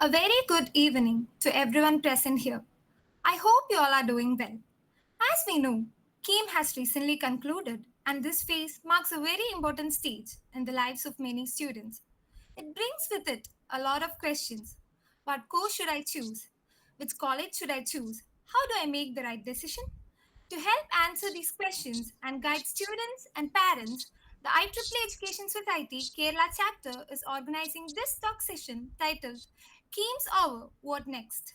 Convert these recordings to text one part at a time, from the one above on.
A very good evening to everyone present here. I hope you all are doing well. As we know, KEAM has recently concluded, and this phase marks a very important stage in the lives of many students. It brings with it a lot of questions. What course should I choose? Which college should I choose? How do I make the right decision? To help answer these questions and guide students and parents, the IEEE Education Society Kerala chapter is organizing this talk session titled KEAM's Hour What Next?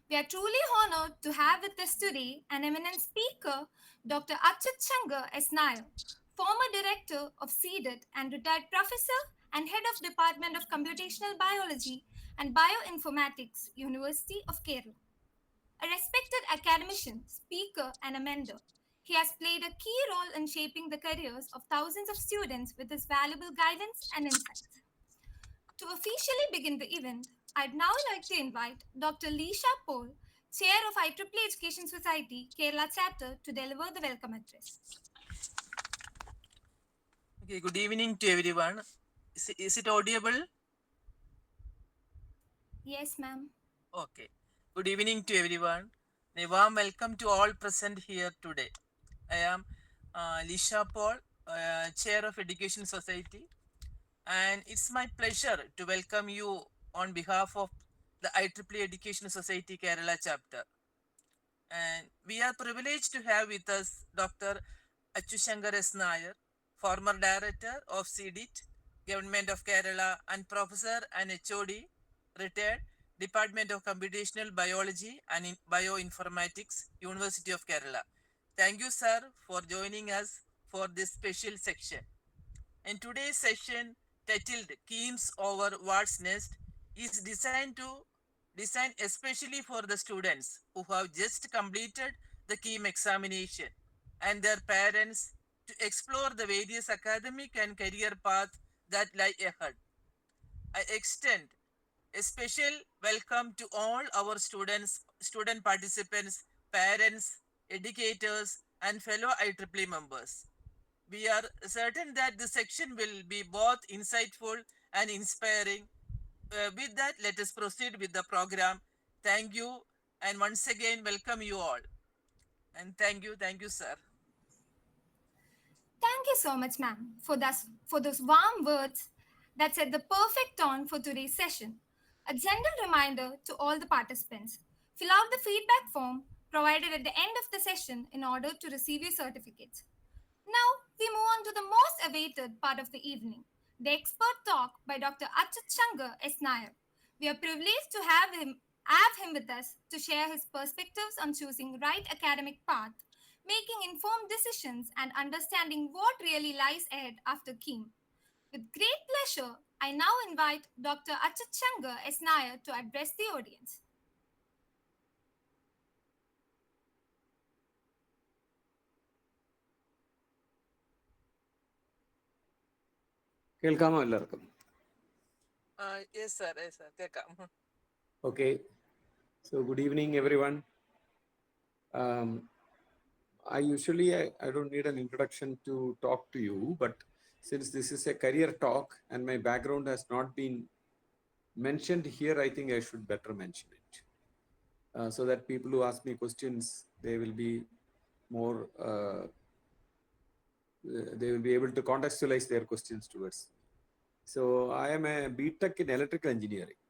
We are truly honored to have with us today an eminent speaker, Dr. Achyut Shankar S. Nair, former director of CDIT and retired professor and head of Department of Computational Biology and Bioinformatics, University of Kerala. A respected academician, speaker, and a mentor, he has played a key role in shaping the careers of thousands of students with his valuable guidance and insights. To officially begin the event, I'd now like to invite Dr. Leisha Paul, Chair of IEEE Education Society, Kerala Chapter, to deliver the welcome address. Okay, good evening to everyone. Is it audible? Yes, ma'am. Okay. Good evening to everyone. A warm welcome to all present here today. I am Lisha Paul, Chair of Education Society, and it's my pleasure to welcome you on behalf of the IEEE Education Society Kerala chapter. And we are privileged to have with us Dr. Achushankar S. Nair, former director of CDIT, Government of Kerala, and professor and HOD, retired, Department of Computational Biology and Bioinformatics, University of Kerala. Thank you, sir, for joining us for this special section. In today's session, titled Keams over What's Next, is designed especially for the students who have just completed the KEAM examination and their parents to explore the various academic and career paths that lie ahead. I extend a special welcome to all our students, student participants, parents, educators, and fellow IEEE members. We are certain that the section will be both insightful and inspiring. With that, let us proceed with the program. Thank you, and once again, welcome you all. And thank you, sir. Thank you so much, ma'am, for those warm words that set the perfect tone for today's session. A gentle reminder to all the participants: fill out the feedback form provided at the end of the session in order to receive your certificates. Now we move on to the most awaited part of the evening, the expert talk by Dr. Achyut Shankar S. Nair. We are privileged to have him with us to share his perspectives on choosing right academic path, making informed decisions, and understanding what really lies ahead after KEAM. With great pleasure, I now invite Dr. Achyut Shankar S. Nair to address the audience. കേൾക്കാമോ എല്ലാവർക്കും? Yes, sir. Take Okay, so good evening everyone. I don't need an introduction to talk to you, but since this is a career talk and my background has not been mentioned here, I think I should better mention it, so that people who ask me questions, they will be more they will be able to contextualize their questions towards me. So I am a BTech in electrical engineering,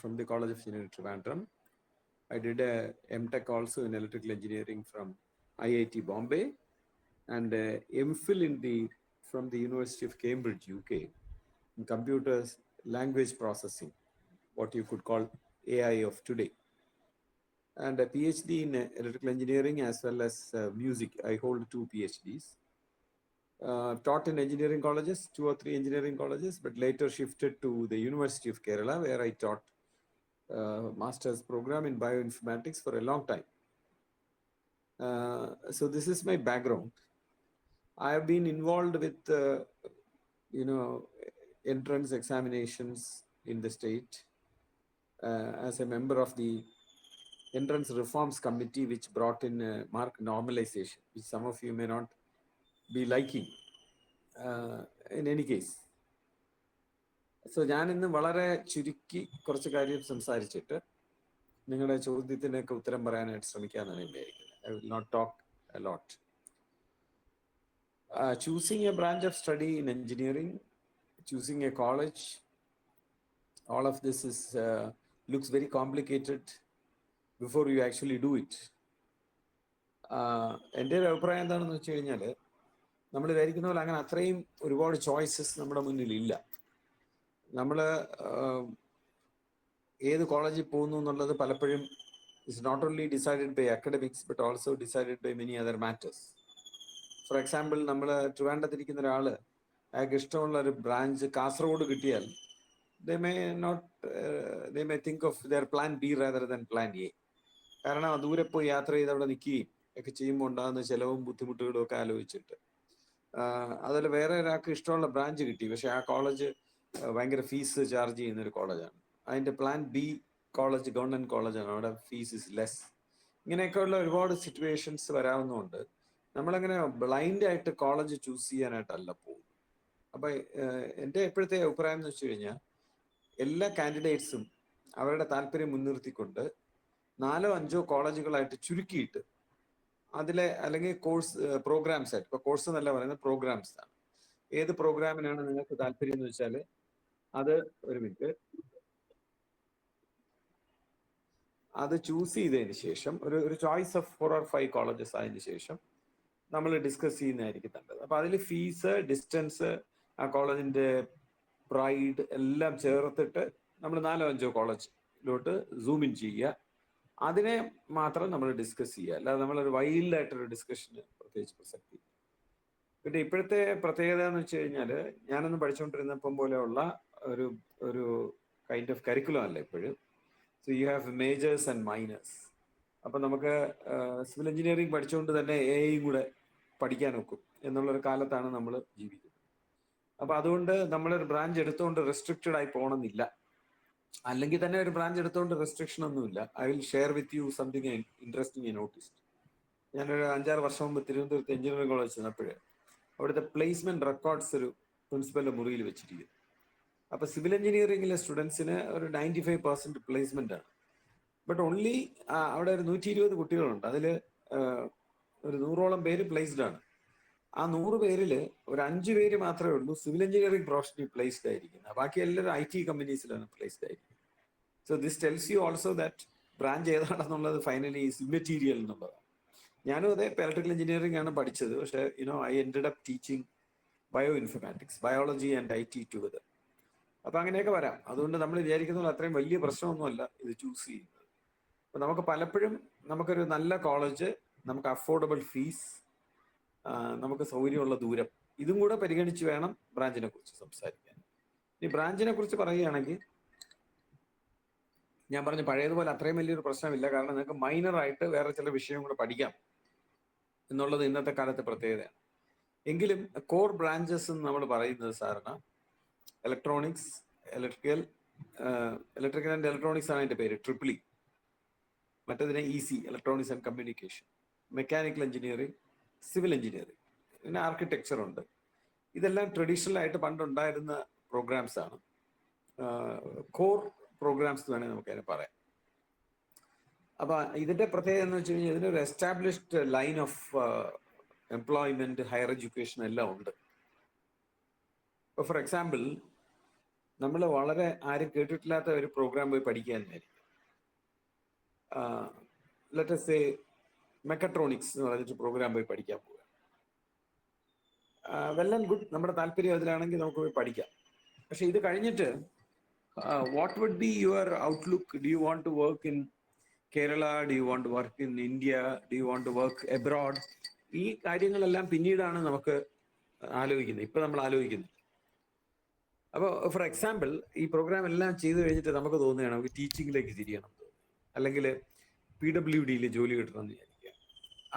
from the College of Engineering Trivandrum. I did a MTech also in electrical engineering from IIT Bombay, and MPhil from the University of Cambridge, UK, in computers language processing, what you could call AI of today, and a PhD in electrical engineering as well as music. I hold 2 PhDs. Taught in engineering colleges, 2 or 3 engineering colleges, but later shifted to the University of Kerala, where I taught master's program in bioinformatics for a long time. So this is my background. I have been involved with entrance examinations in the state as a member of the entrance reforms committee, which brought in mark normalization, which some of you may not be liking. In any case, so ഞാൻ ഇന്ന് വളരെ ചുരുക്കി കുറച്ച് കാര്യം സംസാരിച്ചിട്ട് നിങ്ങളുടെ ചോദ്യത്തിനൊക്കെ ഉത്തരം പറയാനായിട്ട് ശ്രമിക്കാമെന്നാണ് വിചാരിക്കുന്നത്. I will not talk a lot. Choosing a branch of study in engineering, choosing a college, all of this is looks very complicated before you actually do it. എൻ്റെ ഒരു അഭിപ്രായം എന്താണെന്ന് വെച്ച് കഴിഞ്ഞാൽ, നമ്മൾ വിചാരിക്കുന്ന പോലെ അങ്ങനെ അത്രയും ഒരുപാട് ചോയ്സസ് നമ്മുടെ മുന്നിൽ ഇല്ല. നമ്മൾ ഏത് കോളേജിൽ പോകുന്നു എന്നുള്ളത് പലപ്പോഴും is not only decided by academics but also decided by many other matters. For example, നമ്മൾ ട്രിവാൻഡ്രത്തിരിക്കുന്ന ഒരാൾ അയാൾക്ക് ഇഷ്ടമുള്ള ഒരു ബ്രാഞ്ച് കാസർഗോഡ് കിട്ടിയാൽ they may think of their plan B rather than plan A. കാരണം ദൂരെ പോയി യാത്ര ചെയ്ത് അവിടെ നിൽക്കുകയും ഒക്കെ ചെയ്യുമ്പോൾ ഉണ്ടാകുന്ന ചിലവും ബുദ്ധിമുട്ടുകളും ഒക്കെ ആലോചിച്ചിട്ട്. അതിൽ വേറെ ഒരാൾക്ക് ഇഷ്ടമുള്ള ബ്രാഞ്ച് കിട്ടി, പക്ഷെ ആ കോളേജ് ഭയങ്കര ഫീസ് ചാർജ് ചെയ്യുന്ന ഒരു കോളേജാണ്. അതിൻ്റെ പ്ലാൻ ബി കോളേജ് ഗവൺമെൻറ് കോളേജാണ്, അവിടെ ഫീസ് ഇസ് ലെസ്. ഇങ്ങനെയൊക്കെയുള്ള ഒരുപാട് സിറ്റുവേഷൻസ് വരാവുന്നതുകൊണ്ട് നമ്മളങ്ങനെ ബ്ലൈൻഡായിട്ട് കോളേജ് ചൂസ് ചെയ്യാനായിട്ടല്ല പോകുന്നത്. അപ്പം എൻ്റെ ഇപ്പോഴത്തെ അഭിപ്രായം എന്ന് വെച്ച് കഴിഞ്ഞാൽ, എല്ലാ കാൻഡിഡേറ്റ്സും അവരുടെ താല്പര്യം മുൻനിർത്തിക്കൊണ്ട് 4-5 കോളേജുകളായിട്ട് ചുരുക്കിയിട്ട് അതിലെ അല്ലെങ്കിൽ കോഴ്സ് പ്രോഗ്രാംസ് ആയിട്ട്, ഇപ്പോൾ കോഴ്സ് എന്നല്ല പറയുന്നത്, പ്രോഗ്രാംസ് ആണ്. ഏത് പ്രോഗ്രാമിനാണ് നിങ്ങൾക്ക് താല്പര്യം എന്ന് വെച്ചാൽ അത് ഒരു മിനിറ്റ് അത് ചൂസ് ചെയ്തതിന് ശേഷം ഒരു ചോയ്സ് ഓഫ് 4 or 5 കോളേജസ് ആയതിനു ശേഷം നമ്മൾ ഡിസ്കസ് ചെയ്യുന്നതായിരിക്കും നല്ലത്. അപ്പോൾ അതിൽ ഫീസ്, ഡിസ്റ്റൻസ്, ആ കോളേജിൻ്റെ പ്രൈഡ് എല്ലാം ചേർത്തിട്ട് നമ്മൾ 4-5 കോളേജിലോട്ട് സൂം ഇൻ ചെയ്യുക. അതിനെ മാത്രം നമ്മൾ ഡിസ്കസ് ചെയ്യുക, അല്ലാതെ നമ്മളൊരു വൈൽഡായിട്ടൊരു ഡിസ്കഷന് പ്രത്യേകിച്ച് പ്രസക്തി. പിന്നെ ഇപ്പോഴത്തെ പ്രത്യേകത എന്ന് വെച്ച് കഴിഞ്ഞാൽ, ഞാനൊന്നും പഠിച്ചുകൊണ്ടിരുന്നപ്പം പോലെയുള്ള ഒരു കൈൻഡ് ഓഫ് കരിക്കുലം അല്ല ഇപ്പോഴും. So you have majors and miners. അപ്പം നമുക്ക് സിവിൽ എഞ്ചിനീയറിംഗ് പഠിച്ചുകൊണ്ട് തന്നെ എയും കൂടെ പഠിക്കാൻ ഒക്കും എന്നുള്ളൊരു കാലത്താണ് നമ്മൾ ജീവിക്കുന്നത്. അപ്പം അതുകൊണ്ട് നമ്മളൊരു ബ്രാഞ്ച് എടുത്തുകൊണ്ട് റെസ്ട്രിക്റ്റഡ് ആയി പോകണമെന്നില്ല. അല്ലെങ്കിൽ തന്നെ ഒരു ബ്രാഞ്ച് എടുത്തുകൊണ്ട് റെസ്ട്രിക്ഷൻ ഒന്നുമില്ല. I will share with you something interesting I noticed. ഞാനൊരു 5-6 വർഷം മുമ്പ് തിരുവനന്തപുരത്ത് എഞ്ചിനീയറിംഗ് കോളേജ് ചെന്നപ്പോൾ അവിടുത്തെ പ്ലേസ്മെന്റ് റെക്കോർഡ്സ് ഒരു പ്രിൻസിപ്പലിന്റെ മുറിയിൽ വെച്ചിരിക്കുന്നു. അപ്പോൾ സിവിൽ എഞ്ചിനീയറിംഗിലെ സ്റ്റുഡൻസിന് ഒരു 95% പ്ലേസ്മെന്റ് ആണ്. ബട്ട് ഓൺലി അവിടെ ഒരു 120 കുട്ടികളുണ്ട്, അതിൽ ഒരു 100ഓളം പേര് പ്ലേസ്ഡ് ആണ്. ആ 100 പേരിൽ ഒരു 5 പേര് മാത്രമേ ഉള്ളൂ സിവിൽ എഞ്ചിനീയറിംഗ് പ്രൊഫഷനിൽ പ്ലേസ്ഡ് ആയിരിക്കുന്നത്. ബാക്കി എല്ലാവരും IT കമ്പനീസിലാണ് പ്ലേസ്ഡ് ആയിരിക്കുന്നത്. So this tells you also that branch ഏതാണെന്നുള്ളത് ഫൈനലി ഈസ് ഇമ്മെറ്റീരിയൽ എന്നുള്ളതാണ്. ഞാനും അതേ ഇലക്ട്രിക്കൽ എഞ്ചിനീയറിംഗ് ആണ് പഠിച്ചത്, പക്ഷേ I ended up teaching bioinformatics, biology and IT together. അപ്പം അങ്ങനെയൊക്കെ വരാം. അതുകൊണ്ട് നമ്മൾ വിചാരിക്കുന്ന അത്രയും വലിയ പ്രശ്നമൊന്നുമല്ല ഇത് ചൂസ് ചെയ്യുന്നത്. അപ്പം നമുക്ക് പലപ്പോഴും നമുക്കൊരു നല്ല കോളേജ്, നമുക്ക് അഫോർഡബിൾ ഫീസ്, നമുക്ക് സൗകര്യമുള്ള ദൂരം, ഇതും കൂടെ പരിഗണിച്ച് വേണം ബ്രാഞ്ചിനെ കുറിച്ച് സംസാരിക്കാൻ. ഈ ബ്രാഞ്ചിനെ കുറിച്ച് പറയുകയാണെങ്കിൽ ഞാൻ പറഞ്ഞു പഴയതുപോലെ അത്രയും വലിയൊരു പ്രശ്നമില്ല. കാരണം നിങ്ങൾക്ക് മൈനറായിട്ട് വേറെ ചില വിഷയം കൂടെ പഠിക്കാം എന്നുള്ളത് ഇന്നത്തെ കാലത്തെ പ്രത്യേകതയാണ്. എങ്കിലും കോർ ബ്രാഞ്ചസ് എന്ന് നമ്മൾ പറയുന്നത് സാധാരണ ഇലക്ട്രോണിക്സ്, ഇലക്ട്രിക്കൽ ആൻഡ് ഇലക്ട്രോണിക്സ് ആണ് അതിൻ്റെ പേര്, ട്രിപ്പിൾ ഇ. മറ്റേതിനെ EC, electronics and communication, mechanical engineering, civil engineering, പിന്നെ ആർക്കിടെക്ചർ ഉണ്ട്. ഇതെല്ലാം ട്രഡീഷണൽ ആയിട്ട് പണ്ടുണ്ടായിരുന്ന പ്രോഗ്രാംസ് ആണ്, കോർ പ്രോഗ്രാംസ് വേണമെങ്കിൽ നമുക്ക് അതിനെ പറയാം. അപ്പം ഇതിൻ്റെ പ്രത്യേകത എന്ന് വെച്ച് കഴിഞ്ഞാൽ ഇതിനൊരു established line of employment, higher education എല്ലാം ഉണ്ട്. ഇപ്പോൾ ഫോർ എക്സാമ്പിൾ, നമ്മൾ വളരെ ആരും കേട്ടിട്ടില്ലാത്ത ഒരു പ്രോഗ്രാം പോയി പഠിക്കാൻ വിചാരിക്കും. ലെറ്റ് us say മെക്കട്രോണിക്സ് എന്ന് പറഞ്ഞിട്ട് പ്രോഗ്രാം പോയി പഠിക്കാൻ പോവുക. വെൽ ആൻഡ് ഗുഡ്, നമ്മുടെ താല്പര്യം അതിലാണെങ്കിൽ നമുക്ക് പോയി പഠിക്കാം. പക്ഷെ ഇത് കഴിഞ്ഞിട്ട് what would be your outlook? Do you want to work in Kerala? Do you want to work in India? Do you want to work abroad? ഈ കാര്യങ്ങളെല്ലാം പിന്നീടാണ് നമുക്ക് ആലോചിക്കുന്നത്, ഇപ്പം നമ്മൾ ആലോചിക്കുന്നത്. അപ്പോൾ ഫോർ എക്സാമ്പിൾ, ഈ പ്രോഗ്രാം എല്ലാം ചെയ്തു കഴിഞ്ഞിട്ട് നമുക്ക് തോന്നുകയാണ് നമുക്ക് ടീച്ചിങ്ങിലേക്ക് തിരിയണം, അല്ലെങ്കിൽ PWDയിൽ ജോലി കിട്ടണമെന്ന് വിചാരിക്കുക.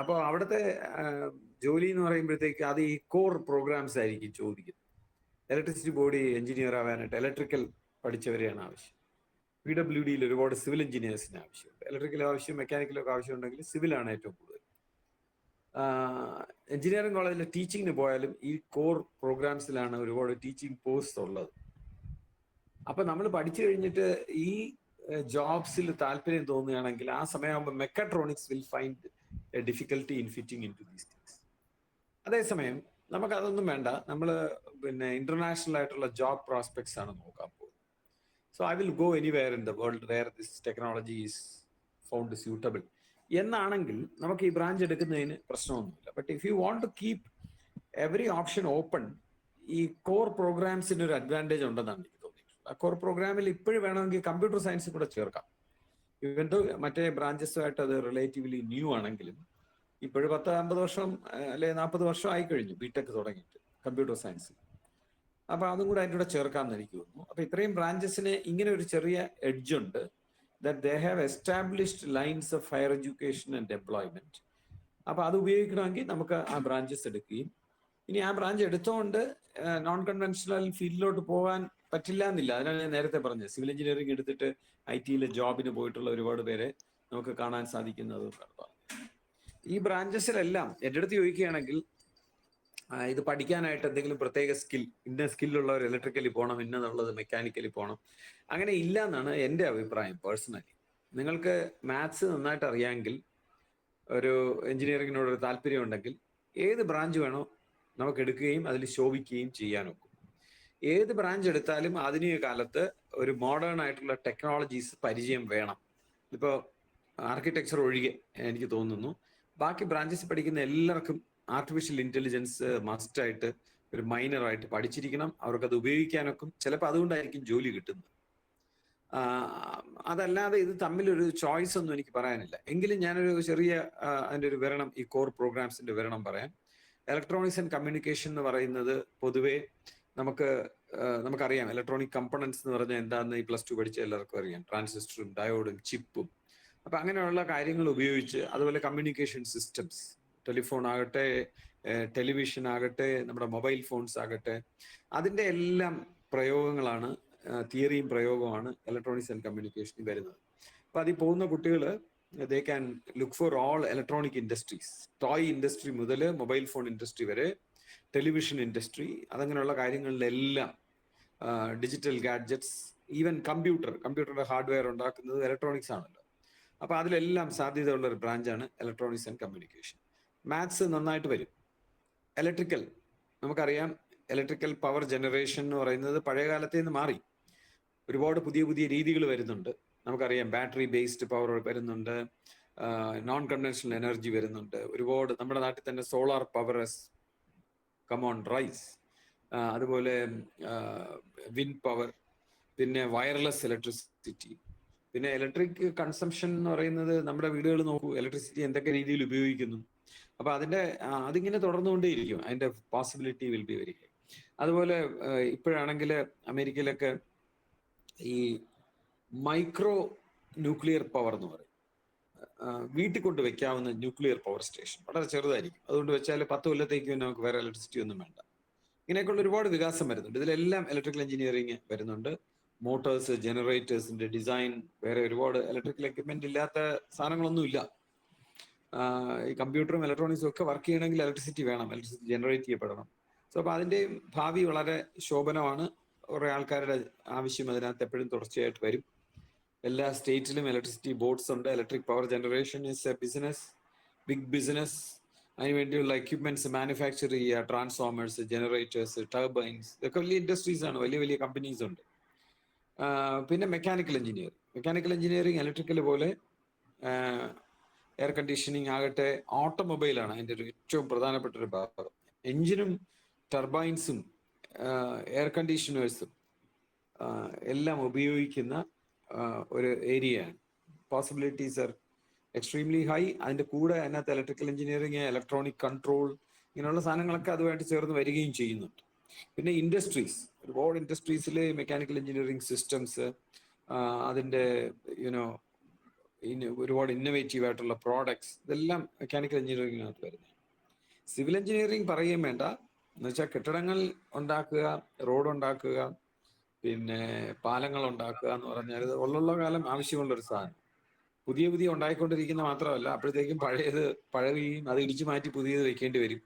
അപ്പോൾ അവിടുത്തെ ജോലി എന്ന് പറയുമ്പോഴത്തേക്ക് അത് ഈ കോർ പ്രോഗ്രാംസ് ആയിരിക്കും ചോദിക്കുന്നത്. ഇലക്ട്രിസിറ്റി ബോർഡ് എഞ്ചിനീയർ ആവാനായിട്ട് ഇലക്ട്രിക്കൽ പഠിച്ചവരെയാണ് ആവശ്യം. PWDയിൽ ഒരുപാട് സിവിൽ എഞ്ചിനീയേഴ്സിന് ആവശ്യമുണ്ട്. ഇലക്ട്രിക്കൽ ആവശ്യം, മെക്കാനിക്കലൊക്കെ ആവശ്യമുണ്ടെങ്കിൽ സിവിലാണ് ഏറ്റവും കൂടുതൽ. എഞ്ചിനീയറിംഗ് കോളേജിലെ ടീച്ചിങ്ങിന് പോയാലും ഈ കോർ പ്രോഗ്രാംസിലാണ് ഒരുപാട് ടീച്ചിങ് പോസ്റ്റ് ഉള്ളത്. അപ്പൊ നമ്മൾ പഠിച്ചു കഴിഞ്ഞിട്ട് ഈ ജോബ്സിൽ താല്പര്യം തോന്നുകയാണെങ്കിൽ ആ സമയമാകുമ്പോൾ mechatronics will find difficulty in fitting into these things. അതേസമയം നമുക്ക് അതൊന്നും വേണ്ട, നമ്മൾ പിന്നെ ഇന്റർനാഷണൽ ആയിട്ടുള്ള ജോബ് പ്രോസ്പെക്ട്സ് ആണ് നോക്കാൻ പോകുന്നത്. So I will go anywhere in the world where this technology is found suitable എന്നാണെങ്കിൽ നമുക്ക് ഈ ബ്രാഞ്ച് എടുക്കുന്നതിന് പ്രശ്നമൊന്നുമില്ല. But if you want to keep every option open, ഈ കോർ പ്രോഗ്രാംസിന് ഒരു അഡ്വാൻറ്റേജ് ഉണ്ടെന്നാണ് എനിക്ക് തോന്നിയിട്ടുള്ളത്. ആ കോർ പ്രോഗ്രാമിൽ ഇപ്പോഴും വേണമെങ്കിൽ കമ്പ്യൂട്ടർ സയൻസ് കൂടെ ചേർക്കാം. ഇവൻ മറ്റേ ബ്രാഞ്ചസുമായിട്ട് അത് റിലേറ്റീവ്ലി ന്യൂ ആണെങ്കിലും ഇപ്പോഴും 10-50 വർഷം അല്ലെ 40 വർഷം ആയി കഴിഞ്ഞു ബിടെക് തുടങ്ങിയിട്ട് കമ്പ്യൂട്ടർ സയൻസ്. അപ്പൊ അതും കൂടെ അതിൻ്റെ കൂടെ ചേർക്കാമെന്ന് എനിക്ക് തോന്നുന്നു. അപ്പൊ ഇത്രയും ബ്രാഞ്ചസിന് ഇങ്ങനെ ഒരു ചെറിയ എഡ്ജ് ഉണ്ട്, that they have established lines of higher education and employment. അപ്പൊ അത് ഉപയോഗിക്കണമെങ്കിൽ നമുക്ക് ആ ബ്രാഞ്ചസ് എടുക്കുകയും, ഇനി ആ ബ്രാഞ്ച് എടുത്തുകൊണ്ട് നോൺ കൺവെൻഷണൽ ഫീൽഡിലോട്ട് പോകാൻ പറ്റില്ല എന്നില്ല. അതിനാണ് ഞാൻ നേരത്തെ പറഞ്ഞത്, സിവിൽ എഞ്ചിനീയറിംഗ് എടുത്തിട്ട് IT-യിൽ ജോബിന് പോയിട്ടുള്ള ഒരുപാട് പേരെ നമുക്ക് കാണാൻ സാധിക്കുന്നത്. ഈ ബ്രാഞ്ചസിലെല്ലാം എൻ്റെ അടുത്ത് ചോദിക്കുകയാണെങ്കിൽ ഇത് പഠിക്കാനായിട്ട് എന്തെങ്കിലും പ്രത്യേക സ്കിൽ, ഇന്ന സ്കില്ലുള്ളവർ ഇലക്ട്രിക്കലി പോകണം, ഇന്നുള്ളത് മെക്കാനിക്കലി പോകണം, അങ്ങനെ ഇല്ല എന്നാണ് എൻ്റെ അഭിപ്രായം പേഴ്സണലി. നിങ്ങൾക്ക് മാത്സ് നന്നായിട്ട് അറിയാമെങ്കിൽ, ഒരു എഞ്ചിനീയറിങ്ങിനോട് ഒരു താല്പര്യം ഉണ്ടെങ്കിൽ ഏത് ബ്രാഞ്ച് വേണോ നമുക്ക് എടുക്കുകയും അതിൽ ശോഭിക്കുകയും ചെയ്യാനൊക്കും. ഏത് ബ്രാഞ്ച് എടുത്താലും ആധുനിക കാലത്ത് ഒരു മോഡേൺ ആയിട്ടുള്ള ടെക്നോളജീസ് പരിചയം വേണം. ഇപ്പോൾ ആർക്കിടെക്ചർ ഒഴികെ എനിക്ക് തോന്നുന്നു ബാക്കി ബ്രാഞ്ചസ് പഠിക്കുന്ന എല്ലാവർക്കും ആർട്ടിഫിഷ്യൽ ഇന്റലിജൻസ് മസ്റ്റായിട്ട് ഒരു മൈനറായിട്ട് പഠിച്ചിരിക്കണം. അവർക്കത് ഉപയോഗിക്കാനൊക്കെ ചിലപ്പോൾ അതുകൊണ്ടായിരിക്കും ജോലി കിട്ടുന്നത്. അതല്ലാതെ ഇത് തമ്മിലൊരു ചോയ്സ് ഒന്നും എനിക്ക് പറയാനില്ല. എങ്കിലും ഞാനൊരു ചെറിയ അതിൻ്റെ ഒരു വിവരണം, ഈ കോർ പ്രോഗ്രാംസിന്റെ വിവരണം പറയാം. ഇലക്ട്രോണിക്സ് ആൻഡ് കമ്മ്യൂണിക്കേഷൻ എന്ന് പറയുന്നത് പൊതുവേ നമുക്കറിയാം. ഇലക്ട്രോണിക് കമ്പണൻസ് എന്ന് പറഞ്ഞാൽ എന്താണെന്ന് ഈ +2 പഠിച്ച എല്ലാവർക്കും അറിയാം. ട്രാൻസിസ്റ്ററും ഡയോഡും ചിപ്പും. അപ്പൊ അങ്ങനെയുള്ള കാര്യങ്ങൾ ഉപയോഗിച്ച്, അതുപോലെ കമ്മ്യൂണിക്കേഷൻ സിസ്റ്റംസ്, ടെലിഫോൺ ആകട്ടെ, ടെലിവിഷൻ ആകട്ടെ, നമ്മുടെ മൊബൈൽ ഫോൺസ് ആകട്ടെ, അതിൻ്റെ എല്ലാം പ്രയോഗങ്ങളാണ്, തിയറിയും പ്രയോഗമാണ് ഇലക്ട്രോണിക്സ് ആൻഡ് കമ്മ്യൂണിക്കേഷനിൽ വരുന്നത്. അപ്പൊ അതിൽ പോകുന്ന കുട്ടികൾ they can look for all electronic industries, toy industry മുതൽ മൊബൈൽ ഫോൺ ഇൻഡസ്ട്രി വരെ, ടെലിവിഷൻ ഇൻഡസ്ട്രി, അതങ്ങനെയുള്ള കാര്യങ്ങളിലെല്ലാം ഡിജിറ്റൽ ഗാഡ്ജറ്റ്സ്, ഈവൻ കമ്പ്യൂട്ടറുടെ ഹാർഡ്വെയർ ഉണ്ടാക്കുന്നത് ഇലക്ട്രോണിക്സ് ആണല്ലോ. അപ്പൊ അതിലെല്ലാം സാധ്യതയുള്ള ഒരു ബ്രാഞ്ചാണ് ഇലക്ട്രോണിക്സ് ആൻഡ് കമ്മ്യൂണിക്കേഷൻ. മാത്സ് നന്നായിട്ട് വരും. ഇലക്ട്രിക്കൽ നമുക്കറിയാം, ഇലക്ട്രിക്കൽ പവർ ജനറേഷൻ എന്ന് പറയുന്നത് പഴയ കാലത്ത് നിന്ന് മാറി ഒരുപാട് പുതിയ പുതിയ രീതികൾ വരുന്നുണ്ട്. നമുക്കറിയാം ബാറ്ററി ബേസ്ഡ് പവർ വരുന്നുണ്ട്, നോൺ കൺവെൻഷണൽ എനർജി വരുന്നുണ്ട്, ഒരുപാട്. നമ്മുടെ നാട്ടിൽ തന്നെ സോളാർ പവർ കമോൺ റൈസ്, അതുപോലെ വിൻഡ് പവർ, പിന്നെ വയർലെസ് ഇലക്ട്രിസിറ്റി, പിന്നെ ഇലക്ട്രിക് കൺസംഷൻ എന്ന് പറയുന്നത് നമ്മുടെ വീടുകൾ നോക്കൂ, ഇലക്ട്രിസിറ്റി എന്തൊക്കെ രീതിയിൽ ഉപയോഗിക്കുന്നു. അപ്പൊ അതിങ്ങനെ തുടർന്നുകൊണ്ടേയിരിക്കും. അതിന്റെ possibility will be very high. അതുപോലെ ഇപ്പോഴാണെങ്കിൽ അമേരിക്കയിലൊക്കെ ഈ മൈക്രോ ന്യൂക്ലിയർ പവർ എന്ന് പറയും, വീട്ടിൽ കൊണ്ട് വെക്കാവുന്ന ന്യൂക്ലിയർ പവർ സ്റ്റേഷൻ, വളരെ ചെറുതായിരിക്കും. അതുകൊണ്ട് വെച്ചാൽ 10 കൊല്ലത്തേക്ക് നമുക്ക് വേറെ ഇലക്ട്രിസിറ്റി ഒന്നും വേണ്ട. ഇങ്ങനെയൊക്കെയുള്ള ഒരുപാട് വികാസം വരുന്നുണ്ട്. ഇതിലെല്ലാം ഇലക്ട്രിക്കൽ എഞ്ചിനീയറിംഗ് വരുന്നുണ്ട്. മോട്ടോഴ്സ്, ജനറേറ്റേഴ്സിന്റെ ഡിസൈൻ, വേറെ ഒരുപാട് ഇലക്ട്രിക്കൽ എക്യുപ്മെന്റ് ഇല്ലാത്ത സാധനങ്ങളൊന്നും ഇല്ല. ഈ കമ്പ്യൂട്ടറും ഇലക്ട്രോണിക്സും ഒക്കെ വർക്ക് ചെയ്യണമെങ്കിൽ ഇലക്ട്രിസിറ്റി വേണം, ഇലക്ട്രിസിറ്റി ജനറേറ്റ് ചെയ്യപ്പെടണം. സോ അപ്പൊ അതിന്റെ ഭാവി വളരെ ശോഭനമാണ്. കുറെ ആൾക്കാരുടെ ആവശ്യം അതിനകത്ത് എപ്പോഴും തുടർച്ചയായിട്ട് വരും. എല്ലാ സ്റ്റേറ്റിലും ഇലക്ട്രിസിറ്റി ബോർഡ്സ് ഉണ്ട്. Electric power generation is a business, big business. അതിനുവേണ്ടിയുള്ള എക്യുപ്മെന്റ്സ് മാനുഫാക്ചർ ചെയ്യുക, ട്രാൻസ്ഫോമേഴ്സ്, ജനറേറ്റേഴ്സ്, ടർബൈൻസ്, ഇതൊക്കെ വലിയ ഇൻഡസ്ട്രീസ് ആണ്, വലിയ വലിയ കമ്പനീസ് ഉണ്ട്. പിന്നെ മെക്കാനിക്കൽ എഞ്ചിനീയറിംഗ് ഇലക്ട്രിക്കൽ പോലെ എയർ കണ്ടീഷനിങ് ആകട്ടെ, ഓട്ടോമൊബൈലാണ് അതിൻ്റെ ഒരു ഏറ്റവും പ്രധാനപ്പെട്ട ഒരു ഭാഗം. എഞ്ചിനും ടർബൈൻസും എയർ കണ്ടീഷനേഴ്സും എല്ലാം ഉപയോഗിക്കുന്ന ഒരു ഏരിയയാണ്. Possibilities R extremely high. അതിൻ്റെ കൂടെ അതിനകത്ത് ഇലക്ട്രിക്കൽ എഞ്ചിനീയറിംഗ്, ഇലക്ട്രോണിക് കൺട്രോൾ, ഇങ്ങനെയുള്ള സാധനങ്ങളൊക്കെ അതുമായിട്ട് ചേർന്ന് വരികയും ചെയ്യുന്നുണ്ട്. പിന്നെ ഇൻഡസ്ട്രീസ്, ഒരുപാട് ഇൻഡസ്ട്രീസിൽ മെക്കാനിക്കൽ എഞ്ചിനീയറിംഗ് സിസ്റ്റംസ്, അതിൻ്റെ ഒരുപാട് ഇന്നോവേറ്റീവ് ആയിട്ടുള്ള പ്രോഡക്ട്സ്, ഇതെല്ലാം മെക്കാനിക്കൽ എഞ്ചിനീയറിംഗിനകത്ത് വരുന്നത്. സിവിൽ എഞ്ചിനീയറിംഗ് പറയുകയും വേണ്ട, എന്ന് വെച്ചാൽ കെട്ടിടങ്ങൾ ഉണ്ടാക്കുക, റോഡ് ഉണ്ടാക്കുക, പിന്നെ പാലങ്ങൾ ഉണ്ടാക്കുക എന്ന് പറഞ്ഞാൽ ഇത് ഉള്ള കാലം ആവശ്യമുള്ളൊരു സാധനം. പുതിയ ഉണ്ടായിക്കൊണ്ടിരിക്കുന്ന മാത്രമല്ല, അപ്പോഴത്തേക്കും പഴകുകയും അത് ഇടിച്ചു മാറ്റി പുതിയത് വെക്കേണ്ടി വരും,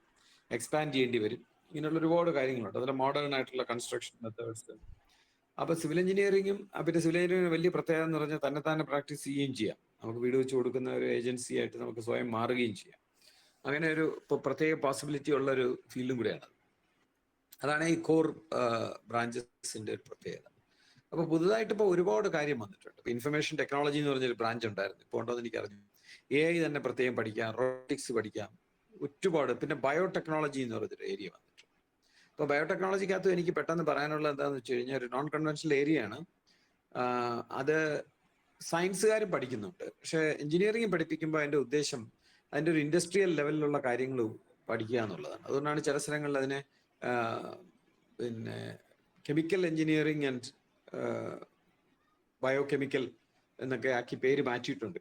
എക്സ്പാൻഡ് ചെയ്യേണ്ടി വരും. ഇങ്ങനെയുള്ള ഒരുപാട് കാര്യങ്ങളുണ്ട്. അതിൽ മോഡേൺ ആയിട്ടുള്ള കൺസ്ട്രക്ഷൻ മെത്തേഡ്സ്, അപ്പോൾ സിവിൽ എഞ്ചിനീയറിംഗും പിന്നെ സിവിൽ എഞ്ചിനീയറിംഗ് വലിയ പ്രത്യേകത എന്ന് പറഞ്ഞാൽ തന്നെ പ്രാക്ടീസ് ചെയ്യുകയും ചെയ്യാം. നമുക്ക് വീട് വെച്ച് കൊടുക്കുന്ന ഒരു ഏജൻസി ആയിട്ട് നമുക്ക് സ്വയം മാറുകയും ചെയ്യാം. അങ്ങനെ ഒരു പ്രത്യേക പോസിബിലിറ്റി ഉള്ള ഒരു ഫീൽഡും കൂടെയാണ്. അതാണ് ഈ കോർ ബ്രാഞ്ചസിന്റെ ഒരു പ്രത്യേകത. അപ്പോൾ പുതുതായിട്ട് ഇപ്പോൾ ഒരുപാട് കാര്യം വന്നിട്ടുണ്ട്. ഇപ്പോൾ ഇൻഫർമേഷൻ ടെക്നോളജി എന്ന് പറഞ്ഞൊരു ബ്രാഞ്ച് ഉണ്ടായിരുന്നു, ഇപ്പോൾ ഉണ്ടോ എന്ന് എനിക്കറിഞ്ഞു. AI തന്നെ പ്രത്യേകം പഠിക്കാം, റോബോട്ടിക്സ് പഠിക്കാം, ഒരുപാട്. പിന്നെ ബയോടെക്നോളജി എന്ന് പറഞ്ഞൊരു ഏരിയ വന്നിട്ടുണ്ട്. അപ്പോൾ ബയോടെക്നോളജിക്കകത്ത് എനിക്ക് പെട്ടെന്ന് പറയാനുള്ളത് എന്താണെന്ന് വെച്ച് കഴിഞ്ഞാൽ, ഒരു നോൺ കൺവെൻഷണൽ ഏരിയ ആണ്. അത് സയൻസുകാരും പഠിക്കുന്നുണ്ട്, പക്ഷേ എഞ്ചിനീയറിംഗ് പഠിപ്പിക്കുമ്പോൾ അതിൻ്റെ ഉദ്ദേശം അതിൻ്റെ ഒരു ഇൻഡസ്ട്രിയൽ ലെവലിലുള്ള കാര്യങ്ങൾ പഠിക്കുക എന്നുള്ളതാണ്. അതുകൊണ്ടാണ് ചില സ്ഥലങ്ങളിൽ അതിനെ പിന്നെ കെമിക്കൽ എഞ്ചിനീയറിംഗ് ആൻഡ് ബയോകെമിക്കൽ എന്നൊക്കെ ആക്കി പേര് മാറ്റിയിട്ടുണ്ട്.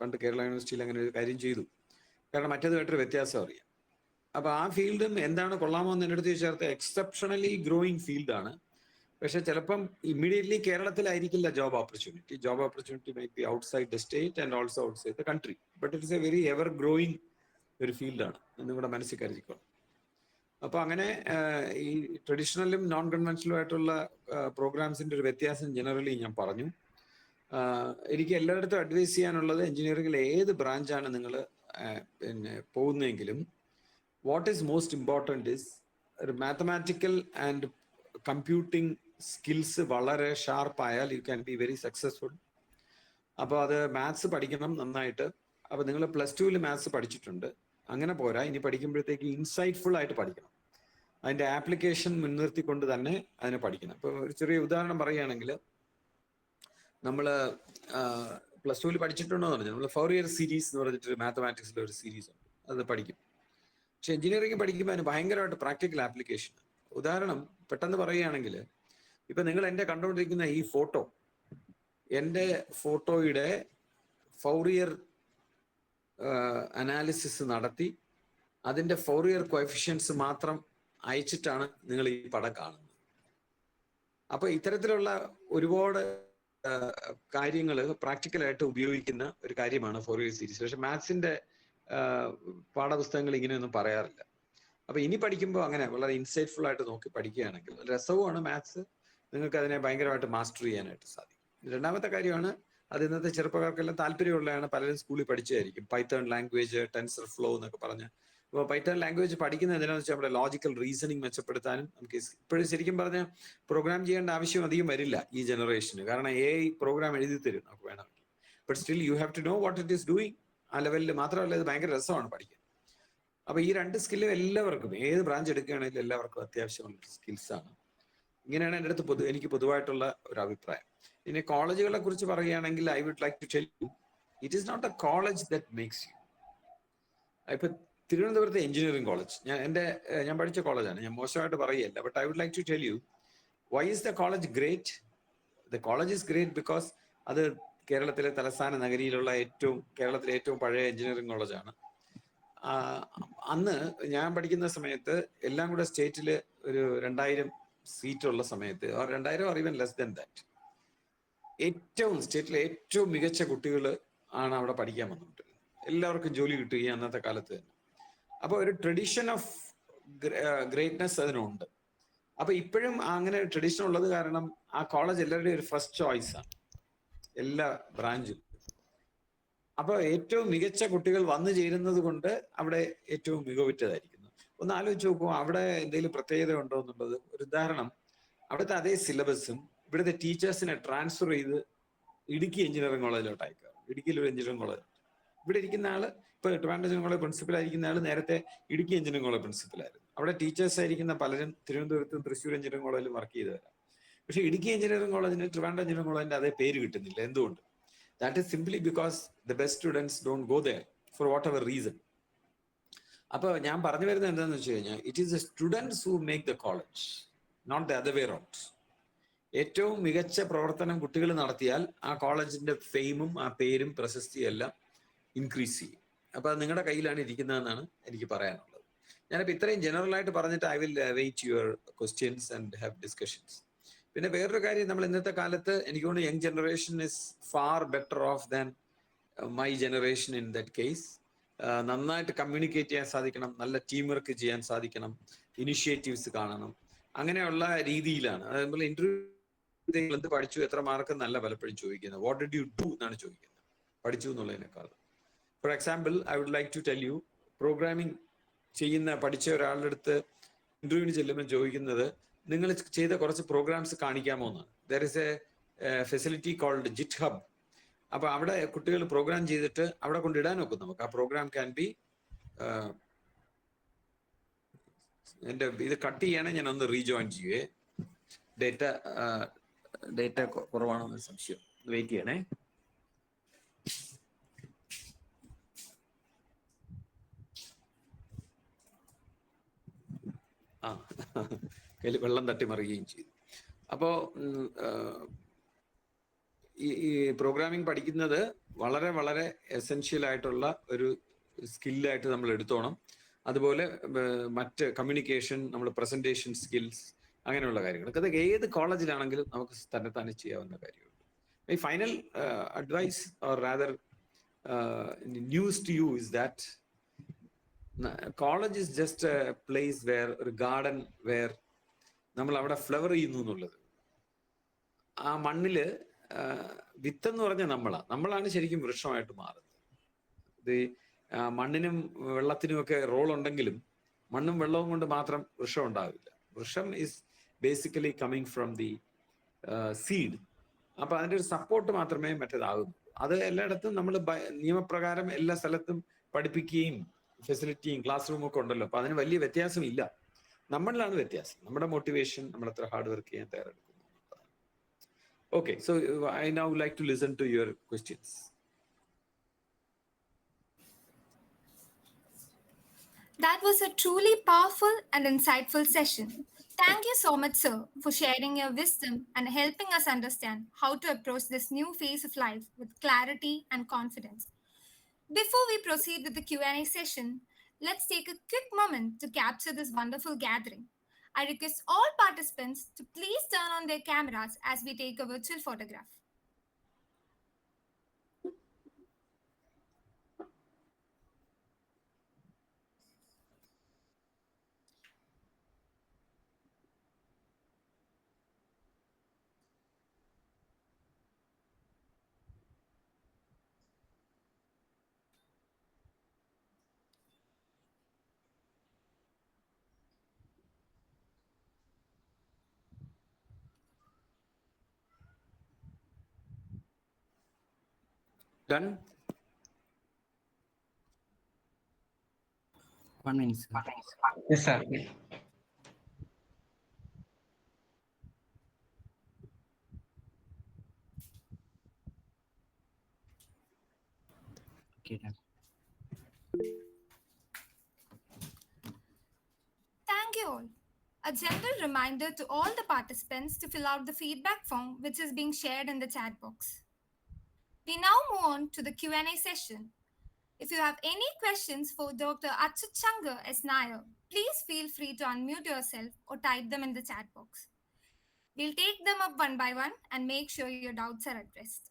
പണ്ട് കേരള യൂണിവേഴ്സിറ്റിയിൽ അങ്ങനെ ഒരു കാര്യം ചെയ്തു, കാരണം മറ്റേതുമായിട്ടൊരു വ്യത്യാസം അറിയാം. അപ്പോൾ ആ ഫീൽഡും എന്താണ് കൊള്ളാമോ എന്ന് എൻ്റെ അടുത്ത് ചേർത്ത് എക്സെപ്ഷണലി ഗ്രോയിങ് ഫീൽഡാണ്. പക്ഷെ ചിലപ്പം ഇമ്മീഡിയറ്റ്ലി കേരളത്തിലായിരിക്കില്ല job opportunity may be outside the state and also outside the country. But it's a very ever growing ഒരു ഫീൽഡാണ് എന്നും കൂടെ മനസ്സിൽ കരുതിക്കോളാം. അപ്പോൾ അങ്ങനെ ഈ ട്രഡീഷണലും നോൺ കൺവെൻഷനലും ആയിട്ടുള്ള പ്രോഗ്രാംസിൻ്റെ ഒരു വ്യത്യാസം ജനറലി ഞാൻ പറഞ്ഞു. എനിക്ക് എല്ലായിടത്തും അഡ്വൈസ് ചെയ്യാനുള്ളത്, എഞ്ചിനീയറിംഗിൽ ഏത് ബ്രാഞ്ചാണ് നിങ്ങൾ പിന്നെ പോകുന്നതെങ്കിലും, what is most important is ഒരു മാത്തമാറ്റിക്കൽ ആൻഡ് കമ്പ്യൂട്ടിംഗ് സ്കിൽസ് വളരെ ഷാർപ്പായാൽ you can be very successful. അപ്പോൾ അത് മാത്സ് പഠിക്കണം നന്നായിട്ട്. അപ്പോൾ നിങ്ങൾ +2 മാത്സ് പഠിച്ചിട്ടുണ്ട്, അങ്ങനെ പോരാ, ഇനി പഠിക്കുമ്പോഴത്തേക്ക് ഇൻസൈറ്റ്ഫുൾ ആയിട്ട് പഠിക്കണം. അതിൻ്റെ ആപ്ലിക്കേഷൻ മുൻനിർത്തിക്കൊണ്ട് തന്നെ അതിനെ പഠിക്കണം. ഇപ്പോൾ ഒരു ചെറിയ ഉദാഹരണം പറയുകയാണെങ്കിൽ, നമ്മൾ +2 പഠിച്ചിട്ടുണ്ടോ എന്ന് പറഞ്ഞാൽ നമ്മൾ ഫോറിയർ സീരീസ് എന്ന് പറഞ്ഞിട്ട് മാത്തമാറ്റിക്സിലെ ഒരു സീരീസ് ഉണ്ട്, അത് പഠിക്കും. പക്ഷെ എഞ്ചിനീയറിംഗ് പഠിക്കുമ്പോൾ അതിന് ഭയങ്കരമായിട്ട് പ്രാക്ടിക്കൽ ആപ്ലിക്കേഷൻ. ഉദാഹരണം പെട്ടെന്ന് പറയുകയാണെങ്കിൽ, ഇപ്പം നിങ്ങൾ എൻ്റെ കണ്ടുകൊണ്ടിരിക്കുന്ന ഈ ഫോട്ടോ, എൻ്റെ ഫോട്ടോയുടെ ഫോറിയർ അനാലിസിസ് നടത്തി അതിൻ്റെ ഫോറിയർ കോഎഫിഷ്യൻസ് മാത്രം അയച്ചിട്ടാണ് നിങ്ങൾ ഈ പടം കാണുന്നത്. അപ്പോൾ ഇത്തരത്തിലുള്ള ഒരുപാട് കാര്യങ്ങൾ പ്രാക്ടിക്കലായിട്ട് ഉപയോഗിക്കുന്ന ഒരു കാര്യമാണ് ഫോറിയർ സീരീസ്. പക്ഷെ മാത്സിന്റെ പാഠപുസ്തകങ്ങൾ ഇങ്ങനെയൊന്നും പറയാറില്ല. അപ്പൊ ഇനി പഠിക്കുമ്പോൾ അങ്ങനെ വളരെ ഇൻസൈറ്റ്ഫുൾ ആയിട്ട് നോക്കി പഠിക്കുകയാണെങ്കിൽ രസവുമാണ് മാത്സ്, നിങ്ങൾക്ക് അതിനെ ഭയങ്കരമായിട്ട് മാസ്റ്റർ ചെയ്യാനായിട്ട് സാധിക്കും. രണ്ടാമത്തെ കാര്യമാണ്, അത് ഇന്നത്തെ ചെറുപ്പക്കാർക്കെല്ലാം താല്പര്യമുള്ളതാണ്, പലരും സ്കൂളിൽ പഠിച്ചതായിരിക്കും. പൈത്തൺ ലാംഗ്വേജ്, ടെൻസർ ഫ്ലോ എന്നൊക്കെ പറഞ്ഞ്. അപ്പോൾ പൈത്തൺ ലാംഗ്വേജ് പഠിക്കുന്നത് എന്തിനാണെന്ന് വെച്ചാൽ നമ്മുടെ ലോജിക്കൽ റീസണിങ് മെച്ചപ്പെടുത്താനും നമുക്ക് ഇപ്പോഴും ശരിക്കും പറഞ്ഞാൽ പ്രോഗ്രാം ചെയ്യേണ്ട ആവശ്യം അധികം വരില്ല ഈ ജനറേഷന്, കാരണം AI പ്രോഗ്രാം എഴുതി തരും നമുക്ക് വേണമെങ്കിൽ. But still you have to know what it is doing. ആ ലെവലിൽ മാത്രമല്ല, ഇത് ഭയങ്കര രസമാണ് പഠിക്കാൻ. അപ്പൊ ഈ രണ്ട് സ്കില്ലും എല്ലാവർക്കും, ഏത് ബ്രാഞ്ച് എടുക്കുകയാണെങ്കിലും എല്ലാവർക്കും അത്യാവശ്യമുള്ള സ്കിൽസാണ്. ഇങ്ങനെയാണ് എൻ്റെ അടുത്ത് എനിക്ക് പൊതുവായിട്ടുള്ള ഒരു അഭിപ്രായം. പിന്നെ കോളേജുകളെ കുറിച്ച് പറയുകയാണെങ്കിൽ, I would like to tell you, it is not a college that makes you. ഇപ്പൊ തിരുവനന്തപുരത്തെ എഞ്ചിനീയറിംഗ് കോളേജ് ഞാൻ പഠിച്ച കോളേജാണ്, ഞാൻ മോശമായിട്ട് പറയുകയല്ല. But I would like to tell you, why is the college great? The college is great because അത് കേരളത്തിലെ തലസ്ഥാന നഗരിയിലുള്ള കേരളത്തിലെ ഏറ്റവും പഴയ എഞ്ചിനീയറിംഗ് കോളേജാണ്. അന്ന് ഞാൻ പഠിക്കുന്ന സമയത്ത് എല്ലാം കൂടെ സ്റ്റേറ്റിൽ ഒരു 2000 സീറ്റുള്ള സമയത്ത്, 2000 or even less than that, സ്റ്റേറ്റിലെ ഏറ്റവും മികച്ച കുട്ടികൾ ആണ് അവിടെ പഠിക്കാൻ വന്നിട്ടുള്ളത്. എല്ലാവർക്കും ജോലി കിട്ടുകയും അന്നത്തെ കാലത്ത് തന്നെ. അപ്പൊ ഒരു ട്രഡീഷൻ ഓഫ് ഗ്രേറ്റ്നെസ് അതിനുണ്ട്. അപ്പൊ ഇപ്പോഴും അങ്ങനെ ട്രഡീഷൻ ഉള്ളത് കാരണം ആ കോളേജ് എല്ലാവരുടെയും ഒരു ഫസ്റ്റ് ചോയ്സ് ആണ് എല്ലാ ബ്രാഞ്ചും. അപ്പൊ ഏറ്റവും മികച്ച കുട്ടികൾ വന്നു ചേരുന്നത് കൊണ്ട് അവിടെ ഏറ്റവും മികവുറ്റതായിരിക്കുന്നു. ഒന്ന് ആലോചിച്ച് നോക്കൂ, അവിടെ എന്തെങ്കിലും പ്രത്യേകത ഉണ്ടോ എന്നുള്ളത്. ഒരു ഉദാഹരണം, അവിടുത്തെ അതേ സിലബസും ഇവിടുത്തെ ടീച്ചേഴ്സിനെ ട്രാൻസ്ഫർ ചെയ്ത് ഇടുക്കി എഞ്ചിനീയറിംഗ് കോളേജിലോട്ട് അയക്കാം. ഇടുക്കിയിൽ ഒരു എഞ്ചിനീയറിംഗ് കോളേജ്, ഇവിടെ ഇരിക്കുന്ന ആള് ഇപ്പൊ ട്രിവാൻഡ്രം എഞ്ചിനീയറിംഗ് കോളേജ് പ്രിൻസിപ്പലായിരിക്കുന്ന ആള് നേരത്തെ ഇടുക്കി എഞ്ചിനീയറിംഗ് കോളേജ് പ്രിൻസിപ്പലായിരുന്നു. അവിടെ ടീച്ചേഴ്സ് ആയിരിക്കുന്ന പലരും തിരുവനന്തപുരത്തും തൃശ്ശൂർ എഞ്ചിനീയറിംഗ് കോളേജിലും വർക്ക് ചെയ്തവരാണ്. പക്ഷെ ഇടുക്കി എഞ്ചിനീയറിംഗ് കോളേജിന് ട്രിവാൻഡ്രം എഞ്ചിനീയറിംഗ് കോളേജിന്റെ അതേ പേര് കിട്ടുന്നില്ല. എന്തുകൊണ്ട്? That is simply because the best students don't go there for whatever reason. അപ്പൊ ഞാൻ പറഞ്ഞു വരുന്നത് എന്താണെന്ന് വെച്ച് കഴിഞ്ഞാൽ, it is the students who make the college, not the other way round. ഏറ്റവും മികച്ച പ്രവർത്തനം കുട്ടികൾ നടത്തിയാൽ ആ കോളേജിന്റെ ഫെയിമും ആ പേരും പ്രശസ്തിയും എല്ലാം ഇൻക്രീസ് ചെയ്യും. അപ്പൊ അത് നിങ്ങളുടെ കയ്യിലാണ് ഇരിക്കുന്നതെന്നാണ് എനിക്ക് പറയാനുള്ളത്. ഞാനിപ്പോൾ ഇത്രയും ജനറൽ ആയിട്ട് പറഞ്ഞിട്ട് I will wait your questions and have discussions. പിന്നെ വേറൊരു കാര്യം, നമ്മൾ ഇന്നത്തെ കാലത്ത് എനിക്ക് തോന്നുന്നു young generation is far better off than my generation in that case. നന്നായിട്ട് കമ്മ്യൂണിക്കേറ്റ് ചെയ്യാൻ സാധിക്കണം, നല്ല ടീം വർക്ക് ചെയ്യാൻ സാധിക്കണം, ഇനിഷ്യേറ്റീവ്സ് കാണണം, അങ്ങനെയുള്ള രീതിയിലാണ്. അതുപോലെ ഇന്റർവ്യൂ നിങ്ങൾ എന്ത് പഠിച്ചു, എത്ര മാർക്ക് എന്നല്ല പലപ്പോഴും ചോദിക്കുന്നത്. വാട്ട് ഡിഡ് യു ഡു എന്നാണ് ചോദിക്കുന്നത്, പഠിച്ചു എന്നുള്ളതിനേക്കാൾ. For example, I would like to tell you, programming പഠിച്ച ഒരാളുടെ അടുത്ത് ഇന്റർവ്യൂവിന് ചെല്ലുമ്പോൾ ചോദിക്കുന്നത്, നിങ്ങൾ ചെയ്ത കുറച്ച് പ്രോഗ്രാംസ് കാണിക്കാമോ എന്നാണ്. There is a facility called GitHub. അപ്പൊ അവിടെ കുട്ടികൾ പ്രോഗ്രാം ചെയ്തിട്ട് അവിടെ കൊണ്ടിടാൻ നോക്കും. നമുക്ക് ആ പ്രോഗ്രാം ക്യാൻ ബി, എൻ്റെ ഇത് കട്ട് ചെയ്യണേ, ഞാൻ ഒന്ന് റീജോയിൻ ചെയ്യുവേ. ഡേറ്റ കുറവാണെന്ന് സംശയം, വെയിറ്റ് ചെയ്യണേ. കയ്യിൽ വെള്ളം തട്ടി മറിയുകയും ചെയ്തു. അപ്പോൾ ഈ പ്രോഗ്രാമിംഗ് പഠിക്കുന്നത് വളരെ വളരെ എസെൻഷ്യൽ ആയിട്ടുള്ള ഒരു സ്കില്ലായിട്ട് നമ്മൾ എടുത്തോണം. അതുപോലെ മറ്റ് കമ്മ്യൂണിക്കേഷൻ, നമ്മൾ പ്രസന്റേഷൻ സ്കിൽസ്, അങ്ങനെയുള്ള കാര്യങ്ങൾ അത് ഏത് കോളേജിലാണെങ്കിലും നമുക്ക് തന്നെ ചെയ്യാവുന്ന കാര്യമുണ്ട്. My final advice or rather news to you is that college is just a place where, ഒരു ഗാർഡൻ വേർ നമ്മൾ അവിടെ ഫ്ലവർ ചെയ്യുന്നു എന്നുള്ളത്. ആ മണ്ണില് വിത്തെന്ന് പറഞ്ഞ നമ്മളാണ് ശരിക്കും വൃക്ഷമായിട്ട് മാറുന്നത്. ഇത് മണ്ണിനും വെള്ളത്തിനും ഒക്കെ റോൾ ഉണ്ടെങ്കിലും മണ്ണും വെള്ളവും കൊണ്ട് മാത്രം വൃക്ഷം ഉണ്ടാവില്ല. വൃക്ഷം is basically coming from the seed. അപ്പൊ അതിന്റെ ഒരു സപ്പോർട്ട് മാത്രമേ മറ്റേതാകുന്നു. അത് എല്ലായിടത്തും നമ്മൾ നിയമപ്രകാരം എല്ലാ സ്ഥലത്തും പഠിപ്പിക്കുകയും ഫെസിലിറ്റിയും ക്ലാസ് റൂമും ഒക്കെ ഉണ്ടല്ലോ. അപ്പൊ അതിന് വലിയ വ്യത്യാസമില്ല. നമ്മളിലാണ് വ്യത്യാസം, നമ്മുടെ മോട്ടിവേഷൻ, നമ്മൾ എത്ര ഹാർഡ് വർക്ക് ചെയ്യാൻ തയ്യാറെടുക്കുന്നു. Okay, so I now like to listen to your questions. That was a truly powerful and insightful session. Thank you so much, sir, for sharing your wisdom and helping us understand how to approach this new phase of life with clarity and confidence. Before we proceed with the Q&A session, let's take a quick moment to capture this wonderful gathering. I request all participants to please turn on their cameras as we take a virtual photograph. Done? 1 minute, sir. Yes, sir. Okay, done. Thank you all. A gentle reminder to all the participants to fill out the feedback form which is being shared in the chat box. We now move on to the Q&A session. If you have any questions for Dr. Achut Shankar S. Nair, please feel free to unmute yourself or type them in the chat box. We'll take them up one by one and make sure your doubts are addressed.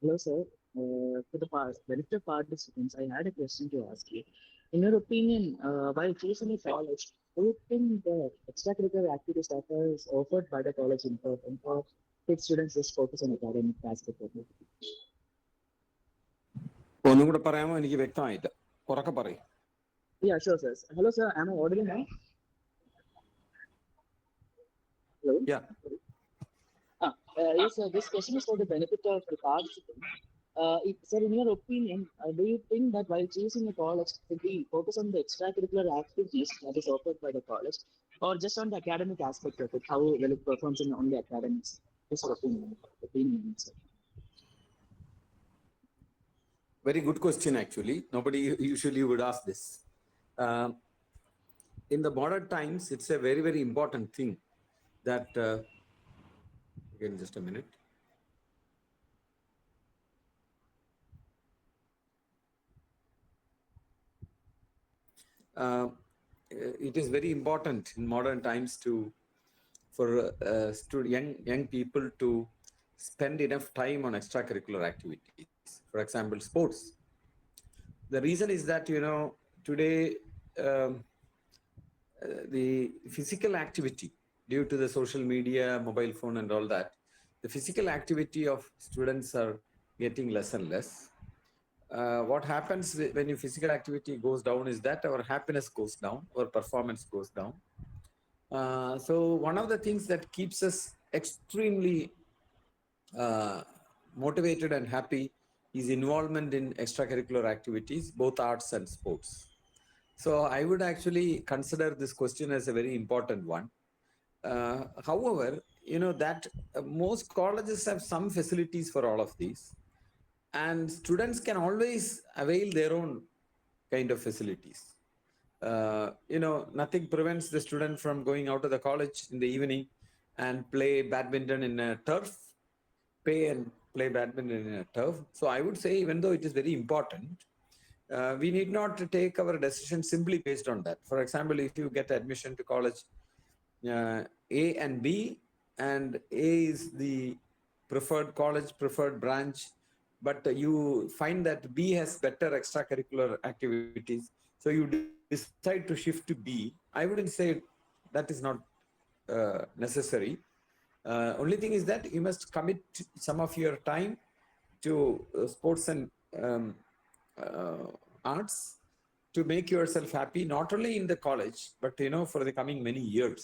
Hello, sir. For the benefit of participants, I had a question to ask you. In your opinion, while choosing a college, do you think the extracurricular activities that is offered by the college important, or should students just focus on academic aspect of it? ഒന്നും കൂടെ പറയാമോ? എനിക്ക് വ്യക്തമായില്ല, ഉറക്കെ പറയും. Yeah, sure, sir. Hello, sir. Am I audible now? Hello? Yeah. Yes, this question is for the benefit of the participant. Sir, in your opinion, do you think that while choosing a college, should we focus on the extracurricular activities that is offered by the college, or just on the academic aspect of it, how well it performs in on the academics? This is your opinion, sir. Very good question, actually. Nobody usually would ask this. In the modern times, it's a very, very important thing that, again, just a minute. It is very important in modern times for young people to spend enough time on extracurricular activities. For example, sports. The reason is that, today the physical activity, due to the social media, mobile phone and all that, the physical activity of students are getting less and less. What happens when your physical activity goes down is that our happiness goes down, our performance goes down. So one of the things that keeps us extremely motivated and happy is involvement in extracurricular activities, both arts and sports. So I would actually consider this question as a very important one. However, that most colleges have some facilities for all of these, and students can always avail their own kind of facilities. Nothing prevents the student from going out of the college in the evening and play badminton in a turf, pay and play badminton in a turf. So I would say, even though it is very important, we need not to take our decision simply based on that. For example, if you get admission to college A and B, and A is the preferred college, preferred branch, but you find that B has better extracurricular activities, so you decide to shift to B, I wouldn't say that is not necessary. Only thing is that you must commit some of your time to sports and arts to make yourself happy, not only in the college, but for the coming many years.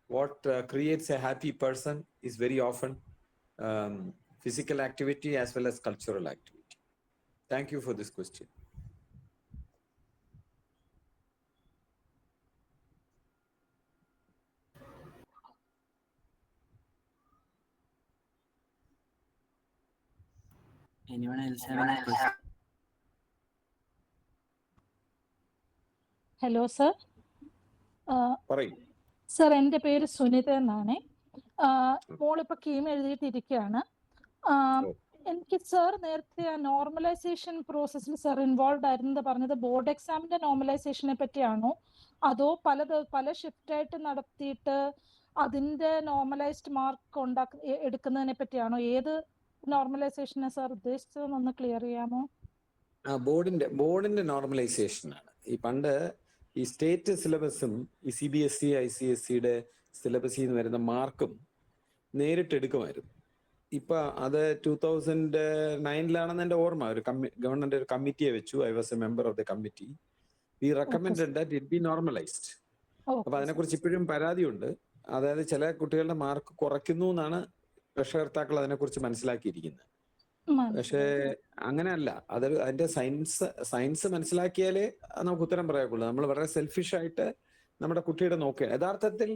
What creates a happy person is very often physical activity as well as cultural activity. Thank you for this question. Anyone else have any question? Hello sir. പറയൂ. Sir, എൻ്റെ പേര് സുനിത എന്നാണ്. മോളിപ്പോൾ കീം എഴുതിയിട്ടിരിക്കുകയാണ്. എനിക്ക് sir നേരത്തെ ആ normalisation പ്രോസസ്സിൽ sir involve ആയിരുന്നത് പറഞ്ഞത് ബോർഡ് എക്സാമിന്റെ നോർമലൈസേഷനെ പറ്റിയാണോ, അതോ പല ഷിഫ്റ്റായിട്ട് നടത്തിയിട്ട് അതിന്റെ നോർമലൈസ്ഡ് മാർക്ക് എടുക്കുന്നതിനെ പറ്റിയാണോ? ഏത് നോർമലൈസേഷനെ സാർ ഉദ്ദേശിച്ചതെന്നൊന്ന് ക്ലിയർ ചെയ്യാമോ? ബോർഡിന്റെ നോർമലൈസേഷൻ ആണ്. ഈ പണ്ട് ഈ സ്റ്റേറ്റ് സിലബസും ഈ CBSE ICSEയുടെ സിലബസിൽ നിന്ന് വരുന്ന മാർക്കും നേരിട്ട് എടുക്കുമായിരുന്നു. ഇപ്പൊ അത് 2009 എൻ്റെ ഓർമ്മ. ഒരു ഗവൺമെന്റ് ഒരു കമ്മിറ്റിയെ വെച്ചു. I was a member of the committee. We recommended that it be normalised. അപ്പൊ അതിനെക്കുറിച്ച് ഇപ്പോഴും പരാതിയുണ്ട്. അതായത് ചില കുട്ടികളുടെ മാർക്ക് കുറയ്ക്കുന്നു എന്നാണ് രക്ഷകർത്താക്കൾ അതിനെക്കുറിച്ച് മനസ്സിലാക്കിയിരിക്കുന്നത്. പക്ഷേ അങ്ങനെയല്ല. അതിന്റെ സയൻസ് മനസ്സിലാക്കിയാലേ നമുക്ക് ഉത്തരം പറയാക്കുള്ളൂ. നമ്മൾ വളരെ സെൽഫിഷ് ആയിട്ട് നമ്മുടെ കുട്ടിയുടെ നോക്കുക. യഥാർത്ഥത്തിൽ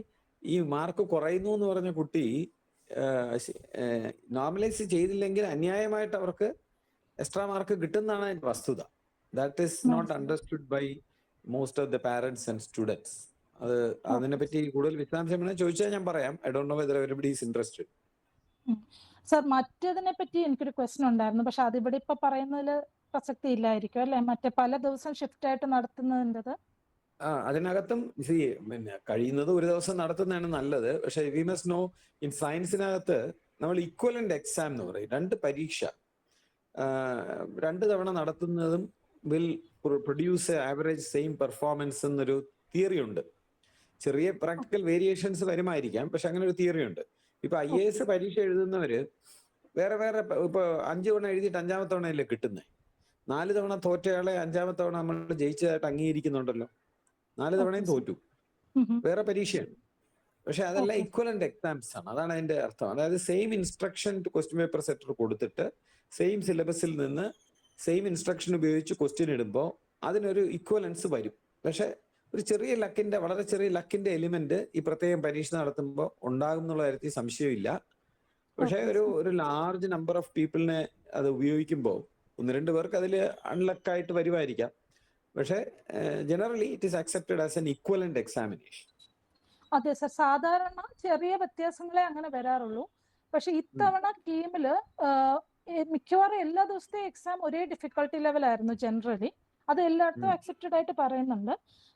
ഈ മാർക്ക് കുറയുന്നു എന്ന് പറഞ്ഞ കുട്ടി നോർമലൈസ് ചെയ്തില്ലെങ്കിൽ അന്യായമായിട്ട് അവർക്ക് എക്സ്ട്രാ മാർക്ക് കിട്ടുന്നതാണ് അതിന്റെ വസ്തുത. That is not understood by most of the parents and students. അതിനെപ്പറ്റി കൂടുതൽ വിശദാംശം ചോദിച്ചാൽ ഞാൻ പറയാം. I don't know whether everybody is interested. Sir, മറ്റേതിനെ പറ്റി എനിക്കൊരു ക്വസ്റ്റ്യൻ ഉണ്ടായിരുന്നു. പക്ഷെ അതിവിടെ ഇപ്പൊ പറയുന്നതിൽ പ്രസക്തി ഇല്ലായിരിക്കും അല്ലെ? മറ്റേ പല ദിവസം ഷിഫ്റ്റ് ആയിട്ട് നടത്തുന്നതിൻ്റെത്. അതിനകത്തും പിന്നെ കഴിയുന്നത് ഒരു ദിവസം നടത്തുന്നതാണ് നല്ലത്. പക്ഷെ വി മസ്റ്റ് നോ, ഇൻ സയൻസിനകത്ത് നമ്മൾ ഇക്വലന്റ് എക്സാം എന്ന് പറയും. 2 പരീക്ഷ 2 തവണ നടത്തുന്നതും will produce average same performance എന്നൊരു തിയറി ഉണ്ട്. ചെറിയ പ്രാക്ടിക്കൽ വേരിയേഷൻസ് വരുമായിരിക്കാം, പക്ഷെ അങ്ങനെ ഒരു തിയറി ഉണ്ട്. ഇപ്പൊ IAS പരീക്ഷ എഴുതുന്നവര് വേറെ ഇപ്പൊ 5 തവണ എഴുതിയിട്ട് 5ാമത്തെ തവണയല്ലേ കിട്ടുന്നത്. 4 തവണ തോറ്റയാളെ 5ാമത്തെ തവണ നമ്മൾ ജയിച്ചതായിട്ട് അംഗീകരിക്കുന്നുണ്ടല്ലോ. 4 തവണയും തോറ്റു. വേറെ പരീക്ഷയാണ്. പക്ഷെ അതെല്ലാം Okay. ഇക്വലന്റ് എക്സാംസ് ആണ്. അതാണ് അതിന്റെ അർത്ഥം. അതായത് സെയിം ഇൻസ്ട്രക്ഷൻ ക്വസ്റ്റ്യൻ പേപ്പർ സെറ്റർ കൊടുത്തിട്ട് സെയിം സിലബസിൽ നിന്ന് സെയിം ഇൻസ്ട്രക്ഷൻ ഉപയോഗിച്ച് ക്വസ്റ്റ്യൻ ഇടുമ്പോൾ അതിനൊരു ഇക്വലൻസ് വരും. പക്ഷെ ഒരു ചെറിയ ലക്കിന്റെ, വളരെ ചെറിയ ലക്കിന്റെ എലിമെന്റ് ഈ പ്രത്യേകം പരീക്ഷ നടത്തുമ്പോൾ ഉണ്ടാകും എന്നുള്ള കാര്യത്തിൽ സംശയമില്ല. പക്ഷെ Okay, ഒരു ലാർജ് നമ്പർ ഓഫ് പീപ്പിളിനെ അത് ഉപയോഗിക്കുമ്പോൾ 1-2 പേർക്ക് അതിൽ അൺലക്കായിട്ട് വരുമായിരിക്കാം. പക്ഷെ generally it is accepted as an equivalent examination. അതെ സർ, സാധാരണ ചെറിയ വ്യത്യാസങ്ങളെ അങ്ങനെ വരാറുള്ളൂ. പക്ഷെ ഇത്തവണ കീമില് മിക്കവാറും എല്ലാ ദിവസത്തെ എക്സാം ഒരേ ഡിഫിക്കൽട്ടി ലെവൽ ആയിരുന്നു ജനറലി. അത് എല്ലായിടത്തും അക്സെപ്റ്റഡ് ആയിട്ട് പറയുന്നുണ്ട്.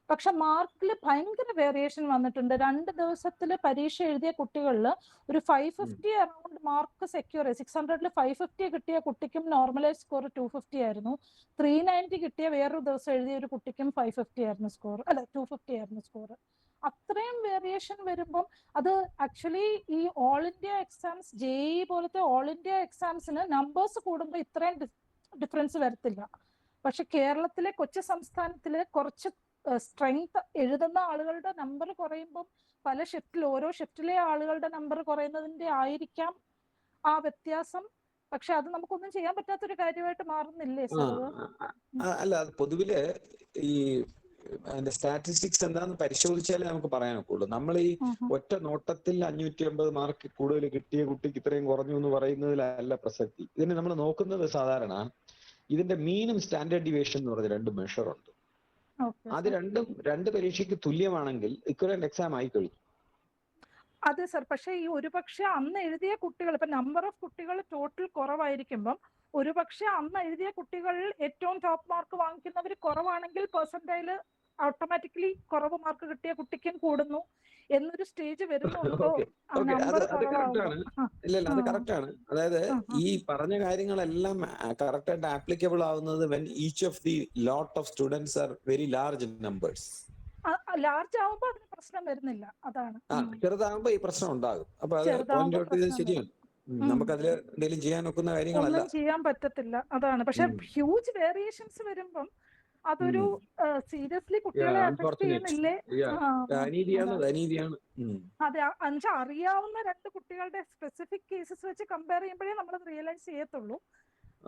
പക്ഷെ മാർക്കിൽ ഭയങ്കര വേരിയേഷൻ വന്നിട്ടുണ്ട്. 2 ദിവസത്തിൽ പരീക്ഷ എഴുതിയ കുട്ടികളിൽ ഒരു 550 അറൌണ്ട് മാർക്ക് സെക്യൂർ ആയി. 600ൽ 550 കിട്ടിയ കുട്ടിക്കും നോർമലൈസ് സ്കോർ 250 ആയിരുന്നു. 390 കിട്ടിയ വേറൊരു ദിവസം എഴുതിയ ഒരു കുട്ടിക്കും 550 ആയിരുന്നു സ്കോർ, അല്ല 250 ആയിരുന്നു സ്കോർ. അത്രയും വേരിയേഷൻ വരുമ്പം അത് ആക്ച്വലി ഈ ഓൾ ഇന്ത്യ എക്സാംസ്, JEE പോലത്തെ ഓൾ ഇന്ത്യ എക്സാംസിന് നമ്പേഴ്സ് കൂടുമ്പോൾ ഇത്രയും ഡിഫറൻസ് വരത്തില്ല. പക്ഷെ കേരളത്തിലെ കൊച്ചു സംസ്ഥാനത്തില് കുറച്ച് സ്ട്രെങ്ത് എഴുതുന്ന ആളുകളുടെ നമ്പർ കുറയുമ്പം പല ഷിഫ്റ്റിൽ, ഓരോ ഷിഫ്റ്റിലെ ആളുകളുടെ നമ്പർ കുറയുന്നതിന്റെ ആയിരിക്കാം ആ വ്യത്യാസം. പക്ഷെ അത് നമുക്കൊന്നും ചെയ്യാൻ പറ്റാത്തൊരു കാര്യമായിട്ട് മാറുന്നില്ലേ സാർ? അല്ല, അത് പൊതുവില് ഈ അതിന്റെ സ്റ്റാറ്റിസ്റ്റിക്സ് എന്താന്ന് പരിശോധിച്ചാലേ നമുക്ക് പറയാനൊക്കുള്ളൂ. നമ്മൾ ഈ ഒറ്റ നോട്ടത്തിൽ 550 മാർക്ക് കൂടുതൽ കിട്ടിയ കുട്ടിക്ക് ഇത്രയും കുറഞ്ഞു എന്ന് പറയുന്നതിലല്ല പ്രസക്തി. ഇതിന് നമ്മൾ നോക്കുന്നത് സാധാരണ ഇതിന്റെ മീനും സ്റ്റാൻഡേർഡ് ഡിവിയേഷൻ എന്ന് പറഞ്ഞ 2 മെഷർ ഉണ്ട്. അത് രണ്ടും 2 പരീക്ഷയ്ക്ക് തുല്യമാണെങ്കിൽ ഇക്വലന്റ് എക്സാം ആയി കഴിഞ്ഞു. അതെ സർ, പക്ഷെ ഈ ഒരുപക്ഷെ അന്ന് എഴുതിയ കുട്ടികൾ, ഇപ്പൊ നമ്പർ ഓഫ് കുട്ടികൾ ടോട്ടൽ കുറവായിരിക്കുമ്പം ഒരുപക്ഷെ അന്ന് എഴുതിയ കുട്ടികളിൽ ഏറ്റവും ടോപ്പ് മാർക്ക് വാങ്ങിക്കുന്നവർ കുറവാണെങ്കിൽ പെർസെന്റൈല് ഓട്ടോമാറ്റിക്കലി കുറവ് മാർക്ക് കിട്ടിയ കുട്ടിക്കും കൂടുന്നു എന്നൊരു സ്റ്റേജ് വരുന്നുണ്ടോ? നമ്പർ കുറവാകുമ്പോൾ. ഇല്ല, അത് കറക്റ്റ് ആണ്. അതായത് ഈ പറഞ്ഞ കാര്യങ്ങളെല്ലാം കറക്റ്റ് ആയിട്ട് ആപ്ലിക്കബിൾ ആവുന്നത് when each of the lot of students are very large numbers. Large ആവുമ്പോ അതിന് പ്രശ്നം വരുന്നില്ല, അതാണ്. ചെറുതാകുമ്പോ ഈ പ്രശ്നം ഉണ്ടാകും. അപ്പൊ അത് പോയിന്റ് ഔട്ട് ചെയ്തത് ശരിയാണ്. നമുക്ക് അതിൽ എന്തെങ്കിലും ചെയ്യാൻ ഒക്കുന്ന കാര്യങ്ങളല്ല, ഒന്നും ചെയ്യാൻ പറ്റത്തില്ല, അതാണ്. പക്ഷെ ഹ്യൂജ് വേരിയേഷൻസ് വരുമ്പം അതൊരു സീരിയസ്ലി കുട്ടികളെ അഫക്ട് ചെയ്യുന്നില്ലേ? അതെ, അറിയാവുന്ന 2 കുട്ടികളുടെ സ്പെസിഫിക് കേസസ് വെച്ച് കമ്പയർ ചെയ്യുമ്പോഴേ നമ്മൾ റിയലൈസ് ചെയ്യത്തുള്ളൂ.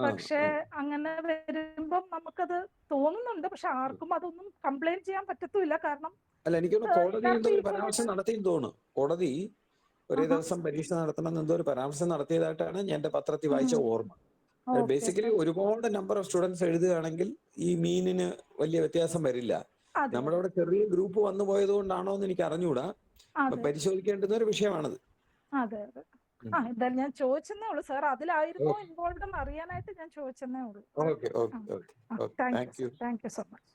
പക്ഷെ അങ്ങനെ വരുമ്പം നമുക്കത് തോന്നുന്നുണ്ട്. പക്ഷെ ആർക്കും അതൊന്നും കംപ്ലൈന്റ് ചെയ്യാൻ പറ്റത്തുമില്ല. കാരണം അല്ല, എനിക്കൊന്ന് കോടതി എന്തോ ഒരു പരാമർശം നടത്തിയെന്ന് തോന്നുന്നു. കോടതി ഒരേ ദിവസം പരീക്ഷ നടത്തണമെന്ന് എന്തോ ഒരു പരാമർശം നടത്തിയതായിട്ടാണ് ഞാൻ എന്റെ പത്രത്തിൽ വായിച്ച ഓർമ്മ. ബേസിക്കലി ഒരുപാട് നമ്പർ ഓഫ് സ്റ്റുഡൻസ് എഴുതുകയാണെങ്കിൽ ഈ മീനിന് വലിയ വ്യത്യാസം വരില്ല. നമ്മുടെ അവിടെ ചെറിയ ഗ്രൂപ്പ് വന്നു പോയത് കൊണ്ടാണോ എന്ന് എനിക്ക് അറിഞ്ഞുകൂടാ. പരിശോധിക്കേണ്ടുന്ന ഒരു വിഷയമാണത്. അതെ അതെ. എന്തായാലും ഞാൻ ചോദിച്ചെന്നേ ഉള്ളൂ സാർ, അതിലായിരുന്നോ ഇൻവോൾവ് എന്ന് അറിയാനായിട്ട് ഞാൻ ചോദിച്ചെന്നേ ഉള്ളൂ. Thank you so much.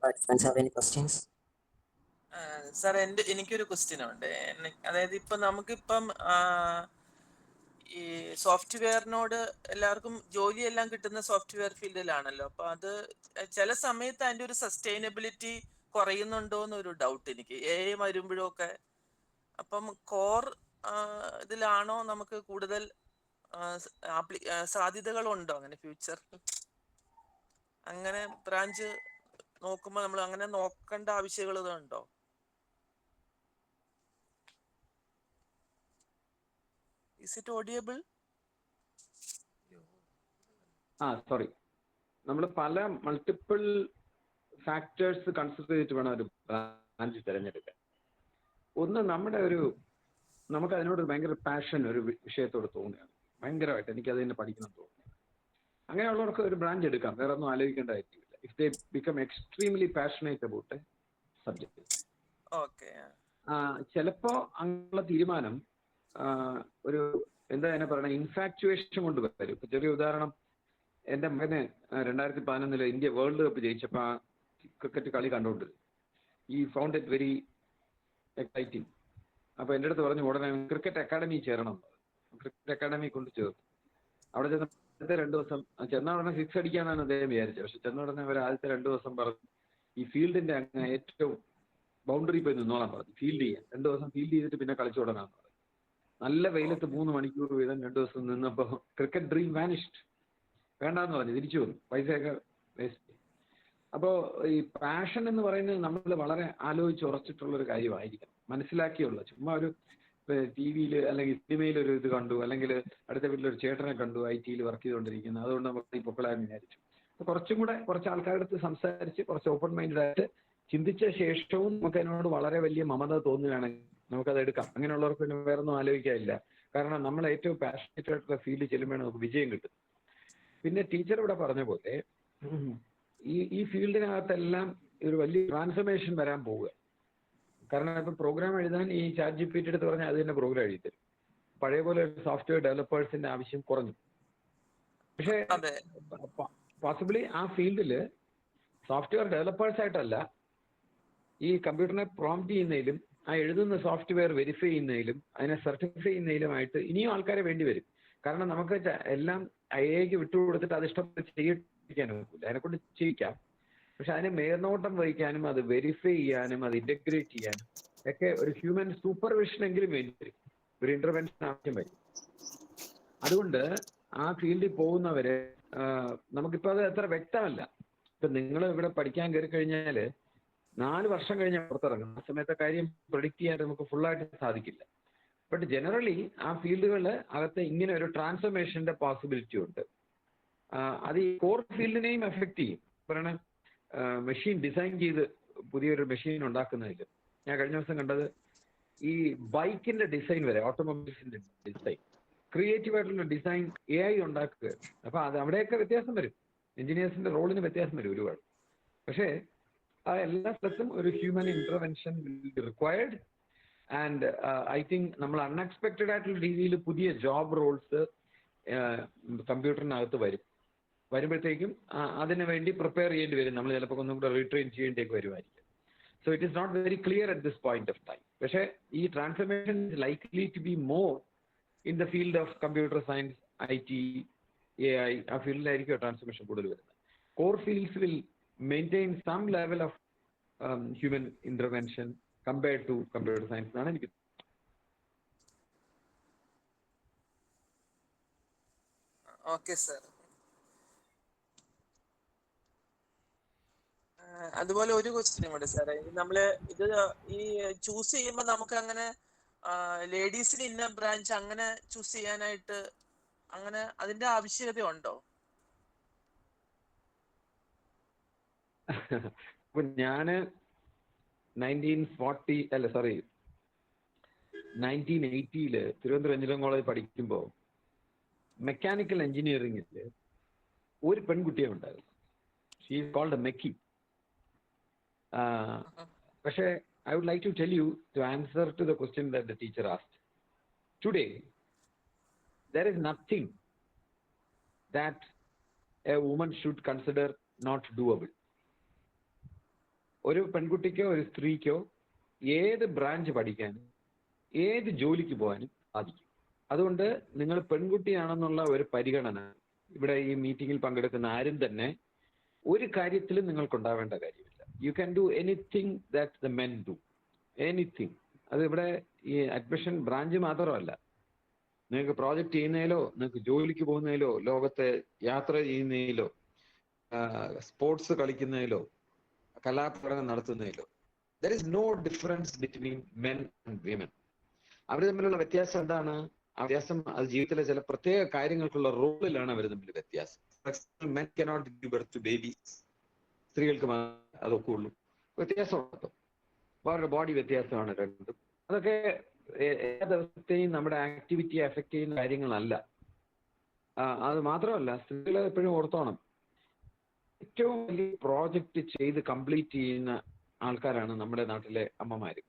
Participants have any questions? Sir, എനിക്കൊരു ക്വസ്റ്റ്യൻ ഉണ്ട്. അതായത് ഇപ്പൊ നമുക്കിപ്പം ഈ സോഫ്റ്റ്വെയറിനോട് എല്ലാവർക്കും ജോലിയെല്ലാം കിട്ടുന്ന സോഫ്റ്റ്വെയർ ഫീൽഡിലാണല്ലോ. അപ്പൊ അത് ചില സമയത്ത് അതിന്റെ ഒരു സസ്റ്റൈനബിലിറ്റി കുറയുന്നുണ്ടോ എന്നൊരു ഡൗട്ട് എനിക്ക്, AI വരുമ്പോഴും ഒക്കെ. അപ്പം കോർ ഇതിലാണോ നമുക്ക് കൂടുതൽ സാധ്യതകളുണ്ടോ അങ്ങനെ ഫ്യൂച്ചർ? അങ്ങനെ ബ്രാഞ്ച് നോക്കുമ്പോൾ നമ്മൾ അങ്ങനെ നോക്കേണ്ട ആവശ്യകതയുണ്ടോ? Is it audible? സോറി, നമ്മൾ പല മൾട്ടിപ്പിൾ ഫാക്ടേഴ്സ് കൺസിഡർ ചെയ്തിട്ട് വേണം ഒരു ബ്രാഞ്ച് തിരഞ്ഞെടുക്കാൻ. ഒന്ന്, നമുക്ക് അതിനോട് ഭയങ്കര പാഷൻ ഒരു വിഷയത്തോട് തോന്നുകയാണ്, ഭയങ്കരമായിട്ട് എനിക്ക് അത് തന്നെ പഠിക്കണം തോന്നുന്നു. അങ്ങനെയുള്ളവർക്ക് ഒരു ബ്രാഞ്ച് എടുക്കാം, വേറെ ഒന്നും ആലോചിക്കേണ്ട കാര്യമില്ല. If they become extremely passionate about A subject. ചിലപ്പോ അങ്ങനെയുള്ള തീരുമാനം ഒരു എന്താ അതിനെ പറയണ ഇൻഫാക്ച്വേഷൻ കൊണ്ട് വരും. ഇപ്പൊ ചെറിയ ഉദാഹരണം, എന്റെ മകന് 2011 ഇന്ത്യ വേൾഡ് കപ്പ് ജയിച്ചപ്പോ ക്രിക്കറ്റ് കളി കണ്ടുകൊണ്ട് ഈ ഫൗണ്ട് ഇറ്റ് വെരി എക്സൈറ്റിംഗ്. അപ്പൊ എൻ്റെ അടുത്ത് പറഞ്ഞു ഉടനെ ക്രിക്കറ്റ് അക്കാഡമി ചേരണം. ക്രിക്കറ്റ് അക്കാഡമി കൊണ്ട് ചേർന്നു. അവിടെ ചെന്ന 2 ദിവസം ചെന്ന ഉടനെ 6 അടിക്കാനാണ് അദ്ദേഹം വിചാരിച്ചത്. പക്ഷെ ചെന്ന ഉടനെ അവർ ആദ്യത്തെ 2 ദിവസം പറഞ്ഞു ഈ ഫീൽഡിന്റെ അങ്ങനെ ഏറ്റവും ബൗണ്ടറി പോയി നിന്നോളാൻ പറഞ്ഞു, ഫീൽഡ് ചെയ്യാൻ. 2 ദിവസം ഫീൽഡ് ചെയ്തിട്ട് പിന്നെ കളിച്ചു തുടങ്ങാന്ന് പറഞ്ഞു. നല്ല വെയിലത്ത് 3 മണിക്കൂർ വീതം 2 ദിവസം നിന്നപ്പോൾ ക്രിക്കറ്റ് ഡ്രീം വാനിഷ്ഡ്. വേണ്ടാന്ന് പറഞ്ഞു, തിരിച്ചു വന്നു, പൈസയൊക്കെ വേസ്റ്റ്. അപ്പോൾ ഈ പാഷൻ എന്ന് പറയുന്നത് നമ്മൾ വളരെ ആലോചിച്ച് ഉറച്ചിട്ടുള്ളൊരു കാര്യമായിരിക്കണം, മനസ്സിലാക്കിയുള്ള. ചുമ്മാ ഒരു ടി വിയിൽ അല്ലെങ്കിൽ സിനിമയിൽ ഒരു ഇത് കണ്ടു, അല്ലെങ്കിൽ അടുത്ത വീട്ടിലൊരു ചേട്ടനെ കണ്ടു IT വർക്ക് ചെയ്തുകൊണ്ടിരിക്കുന്നത്, അതുകൊണ്ട് നമുക്ക് ഈ പൊക്കളാന്ന് വിചാരിച്ചു. അപ്പോൾ കുറച്ച് ആൾക്കാരുടെ അടുത്ത് സംസാരിച്ച് കുറച്ച് ഓപ്പൺ മൈൻഡഡ് ആയിട്ട് ചിന്തിച്ച ശേഷവും നമുക്ക് അതിനോട് വളരെ വലിയ മമത തോന്നുകയാണെങ്കിൽ നമുക്കത് എടുക്കാം. അങ്ങനെയുള്ളവർക്ക് പിന്നെ വേറെ ഒന്നും ആലോചിക്കാനില്ല. കാരണം നമ്മൾ ഏറ്റവും പാഷനേറ്റ് ആയിട്ടുള്ള ഫീൽഡിൽ ചെല്ലുമ്പോഴാണ് നമുക്ക് വിജയം കിട്ടും. പിന്നെ ടീച്ചർ ഇവിടെ പറഞ്ഞ പോലെ ഈ ഫീൽഡിനകത്തെല്ലാം ഒരു വലിയ ട്രാൻസ്ഫർമേഷൻ വരാൻ പോവുക. കാരണം ഇപ്പം പ്രോഗ്രാം എഴുതാൻ ഈ ChatGPT എടുത്ത് പറഞ്ഞാൽ അത് തന്നെ പ്രോഗ്രാം എഴുതി തരും. പഴയ പോലെ സോഫ്റ്റ്വെയർ ഡെവലപ്പേഴ്സിന്റെ ആവശ്യം കുറഞ്ഞു. പക്ഷേ പോസിബിളി ആ ഫീൽഡിൽ സോഫ്റ്റ്വെയർ ഡെവലപ്പേഴ്സ് ആയിട്ടല്ല, ഈ കമ്പ്യൂട്ടറിനെ പ്രോംപ്റ്റ് ചെയ്യുന്നതിലും ആ എഴുതുന്ന സോഫ്റ്റ്വെയർ വെരിഫൈ ചെയ്യുന്നതിലും അതിനെ സർട്ടിഫൈ ചെയ്യുന്നതിലുമായിട്ട് ഇനിയും ആൾക്കാരെ വേണ്ടി വരും. കാരണം നമുക്ക് എല്ലാം AI വിട്ടുകൊടുത്തിട്ട് അത് ഇഷ്ടപ്പെട്ട് ചെയ്യിപ്പിക്കാനും നോക്കില്ല. അതിനെക്കൊണ്ട് ചെയ്യിക്കാം, പക്ഷെ അതിനെ മേൽനോട്ടം വഹിക്കാനും അത് വെരിഫൈ ചെയ്യാനും അത് ഇന്റഗ്രേറ്റ് ചെയ്യാനും ഒക്കെ ഒരു ഹ്യൂമൻ സൂപ്പർവിഷൻ എങ്കിലും വേണ്ടി വരും, ഒരു ഇന്റർവെൻഷൻ ആവശ്യം വരും. അതുകൊണ്ട് ആ ഫീൽഡിൽ പോകുന്നവര് നമുക്കിപ്പോൾ അത് അത്ര വ്യക്തമല്ല. ഇപ്പൊ നിങ്ങൾ ഇവിടെ പഠിക്കാൻ കയറി കഴിഞ്ഞാൽ 4 വർഷം കഴിഞ്ഞാൽ പുറത്തിറങ്ങും. ആ സമയത്തെ കാര്യം പ്രൊഡിക്റ്റ് ചെയ്യാൻ നമുക്ക് ഫുള്ളായിട്ട് സാധിക്കില്ല. ബട്ട് ജനറലി ആ ഫീൽഡുകളിൽ അകത്ത് ഇങ്ങനെ ഒരു ട്രാൻസ്ഫർമേഷന്റെ പോസിബിലിറ്റി ഉണ്ട്. അത് ഈ കോർ ഫീൽഡിനെയും എഫക്റ്റ് ചെയ്യും. പറയണ മെഷീൻ ഡിസൈൻ ചെയ്ത് പുതിയൊരു മെഷീൻ ഉണ്ടാക്കുന്നതിൽ ഞാൻ കഴിഞ്ഞ ദിവസം കണ്ടത് ഈ ബൈക്കിന്റെ ഡിസൈൻ വരെ, ഓട്ടോമൊബൈൽസിന്റെ ഡിസൈൻ, ക്രിയേറ്റീവ് ആയിട്ടുള്ള ഡിസൈൻ AI ഉണ്ടാക്കുക. അപ്പൊ അത് അവിടെയൊക്കെ വ്യത്യാസം വരും, എഞ്ചിനീയേഴ്സിന്റെ റോളിന് വ്യത്യാസം വരും ഒരുപാട്. പക്ഷേ ആ എല്ലാ സ്ഥലത്തും ഒരു human intervention will be required. And I think നമ്മൾ അൺഎക്സ്പെക്റ്റഡ് ആയിട്ടുള്ള രീതിയിൽ പുതിയ ജോബ് റോൾസ് കമ്പ്യൂട്ടറിനകത്ത് വരുമ്പോഴത്തേക്കും അതിനു വേണ്ടി പ്രിപ്പയർ ചെയ്യേണ്ടി വരും. നമ്മൾ ചിലപ്പോൾ ഒന്നും കൂടെ റീട്രെയിൻ ചെയ്യേണ്ടിയൊക്കെ വരുമായിരിക്കും. So it is not very clear at this point of time. പക്ഷേ ഈ transformation is likely to be more in the field of computer science, IT, AI. ആ ഫീൽഡിലായിരിക്കും ട്രാൻസ്ഫർമേഷൻ കൂടുതൽ വരുന്നത്. Core fields will maintain some level of human intervention compared to computer science എന്നാണ് എനിക്ക്. Okay sir. അതുപോലെ ഒരു ക്വസ്റ്റ്യൻ കൂടെ സാറേ, നമ്മള് ഇത് ഈ ചൂസ് ചെയ്യുമ്പോൾ നമുക്ക് അങ്ങനെ ലേഡീസിന് ഇന്ന ബ്രാഞ്ച് അങ്ങനെ ചൂസ് ചെയ്യാനായിട്ട് അങ്ങനെ അതിന്റെ ആവശ്യകത ഉണ്ടോ? ഇപ്പൊ ഞാന് 1980 തിരുവനന്തപുരം എഞ്ചിനീയറിംഗ് കോളേജ് പഠിക്കുമ്പോൾ മെക്കാനിക്കൽ എഞ്ചിനീയറിംഗിൽ ഒരു പെൺകുട്ടിയെ ഉണ്ടായിരുന്നു. She is called a mechie. പക്ഷേ I would like to tell you, to answer to the question that the teacher asked. Today, there is nothing that a woman should consider not doable. ഒരു പെൺകുട്ടിക്കോ ഒരു സ്ത്രീക്കോ ഏത് branch പഠിക്കാനും ഏത് ജോലിക്ക് പോകാനും സാധിക്കും. അതുകൊണ്ട് നിങ്ങൾ പെൺകുട്ടിയാണെന്നുള്ള ഒരു പരിഗണന ഇവിടെ ഈ മീറ്റിംഗിൽ പങ്കെടുക്കുന്ന ആരും തന്നെ ഒരു കാര്യത്തിലും നിങ്ങൾക്കുണ്ടാവേണ്ട കാര്യമില്ല. You can do anything that the men do, anything. അത് ഇവിടെ ഈ അഡ്മിഷൻ ബ്രാഞ്ച് മാത്രമല്ല, നിങ്ങൾക്ക് പ്രോജക്റ്റ് ചെയ്യുന്നതിലോ നിങ്ങൾക്ക് ജോലിക്ക് പോകുന്നതിലോ ലോകത്തെ യാത്ര ചെയ്യുന്നതിലോ സ്പോർട്സ് കളിക്കുന്നതിലോ കലാപ്രകടനം നടത്തുന്നതിലോ there is no difference between men and women. അവർ തമ്മിലുള്ള വ്യത്യാസം എന്താണ്? ആ വ്യത്യാസം അത് ജീവിതത്തിലെ ചില പ്രത്യേക കാര്യങ്ങൾക്കുള്ള റോളിലാണ് അവർ തമ്മിൽ വ്യത്യാസം. Men cannot give birth two babies, സ്ത്രീകൾക്ക് അതൊക്കെ ഉള്ളൂ. വ്യത്യാസമുണ്ടോ? അവരുടെ ബോഡി വ്യത്യാസമാണ് രണ്ടും. അതൊക്കെ എല്ലാ ദിവസത്തെയും നമ്മുടെ ആക്ടിവിറ്റിയെ അഫക്റ്റ് ചെയ്യുന്ന കാര്യങ്ങളല്ല. അത് മാത്രമല്ല, സ്ത്രീകളെ എപ്പോഴും ഓർത്തോണം, ഏറ്റവും വലിയ പ്രോജക്റ്റ് ചെയ്ത് കംപ്ലീറ്റ് ചെയ്യുന്ന ആൾക്കാരാണ് നമ്മുടെ നാട്ടിലെ അമ്മമാര്.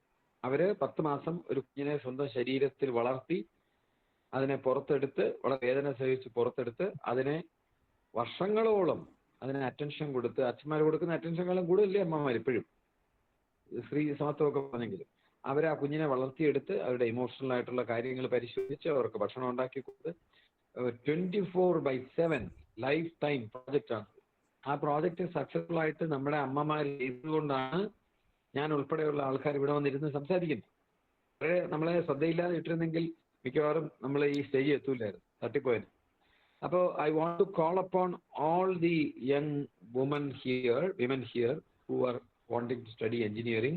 അവര് 10 മാസം ഒരു കുഞ്ഞിനെ സ്വന്തം ശരീരത്തിൽ വളർത്തി അതിനെ പുറത്തെടുത്ത് വളരെ വേദന സഹിച്ച് പുറത്തെടുത്ത് അതിനെ വർഷങ്ങളോളം അതിന് അറ്റൻഷൻ കൊടുത്ത്, അച്ഛന്മാർ കൊടുക്കുന്ന അറ്റൻഷനെക്കാളും കൂടുതലല്ലേ അമ്മമാർ ഇപ്പോഴും, സ്ത്രീ സമത്വമൊക്കെ പറഞ്ഞെങ്കിലും അവർ ആ കുഞ്ഞിനെ വളർത്തിയെടുത്ത് അവരുടെ ഇമോഷണൽ ആയിട്ടുള്ള കാര്യങ്ങൾ പരിശോധിച്ച് അവർക്ക് ഭക്ഷണം ഉണ്ടാക്കി കൊടുത്ത് 24/7 ലൈഫ് ടൈം പ്രോജക്റ്റാണ്. ആ പ്രോജക്റ്റ് സക്സസ്ഫുൾ ആയിട്ട് നമ്മുടെ അമ്മമാർ ചെയ്തുകൊണ്ടാണ് ഞാൻ ഉൾപ്പെടെയുള്ള ആൾക്കാർ ഇവിടെ വന്നിരുന്ന് സംസാരിക്കുന്നത്. നമ്മളെ ശ്രദ്ധയില്ലാതെ ഇട്ടിരുന്നെങ്കിൽ മിക്കവാറും നമ്മൾ ഈ സ്റ്റേജ് എത്തൂലായിരുന്നു, തട്ടിപ്പോയത്. അപ്പോൾ I want to call upon all the young women here who are wanting to study engineering,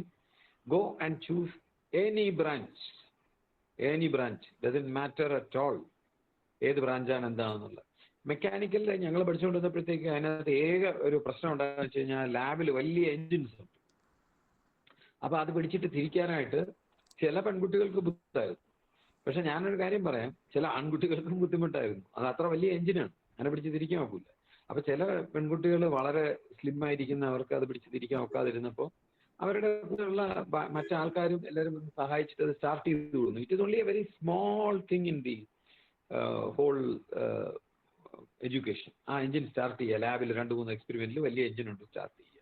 go and choose any branch, doesn't matter at all ഏത് ബ്രാഞ്ചാണ് എന്താണെന്നുള്ളത്. മെക്കാനിക്കലിൽ ഞങ്ങൾ പഠിച്ചുകൊണ്ടിരുന്നപ്പോഴത്തേക്ക് അതിനകത്ത് ഏക ഒരു പ്രശ്നം ഉണ്ടാകുന്ന വെച്ച് കഴിഞ്ഞാൽ ലാബിൽ വലിയ എൻജിൻസ് ഉണ്ട്. അപ്പൊ അത് പിടിച്ചിട്ട് തിരിക്കാനായിട്ട് ചില പെൺകുട്ടികൾക്ക് ബുദ്ധിമുട്ടായിരുന്നു. പക്ഷെ ഞാനൊരു കാര്യം പറയാം, ചില ആൺകുട്ടികൾക്കും ബുദ്ധിമുട്ടായിരുന്നു. അത് അത്ര വലിയ എഞ്ചിനാണ്, അതിനെ പിടിച്ച് തിരിക്കാൻ നോക്കില്ല. അപ്പൊ ചില പെൺകുട്ടികൾ വളരെ സ്ലിം ആയിരിക്കുന്നവർക്ക് അത് പിടിച്ച് തിരിക്കാൻ നോക്കാതിരുന്നപ്പോൾ അവരുടെ കൂടെയുള്ള മറ്റാൾക്കാരും എല്ലാവരും സഹായിച്ചിട്ട് അത് സ്റ്റാർട്ട് ചെയ്ത് കൊടുക്കുന്നു. It is only a very small thing in the whole education. ആ എഞ്ചിൻ സ്റ്റാർട്ട് ചെയ്യുക, ലാബിൽ 2-3 എക്സ്പെരിമെന്റിൽ വലിയ എഞ്ചിൻ ഉണ്ട്, സ്റ്റാർട്ട് ചെയ്യുക.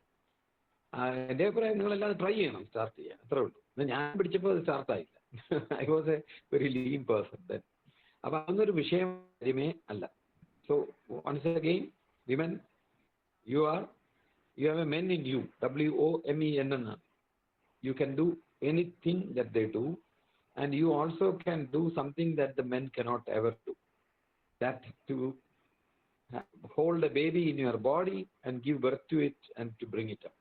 എൻ്റെ അഭിപ്രായം നിങ്ങളെല്ലാം ട്രൈ ചെയ്യണം, സ്റ്റാർട്ട് ചെയ്യാൻ, അത്രേ ഉള്ളൂ. ഞാൻ പിടിച്ചപ്പോൾ അത് സ്റ്റാർട്ടായില്ല. I was a very lean person then. അപ്പൊ അതൊന്നൊരു വിഷയം കാര്യമേ അല്ല. So once again, women, you have a men in you, WOMEN എന്നാണ്. You can do anything that they do, and you also can do something that the men cannot ever do. That to hold a baby in your body and give birth to it and to bring it up.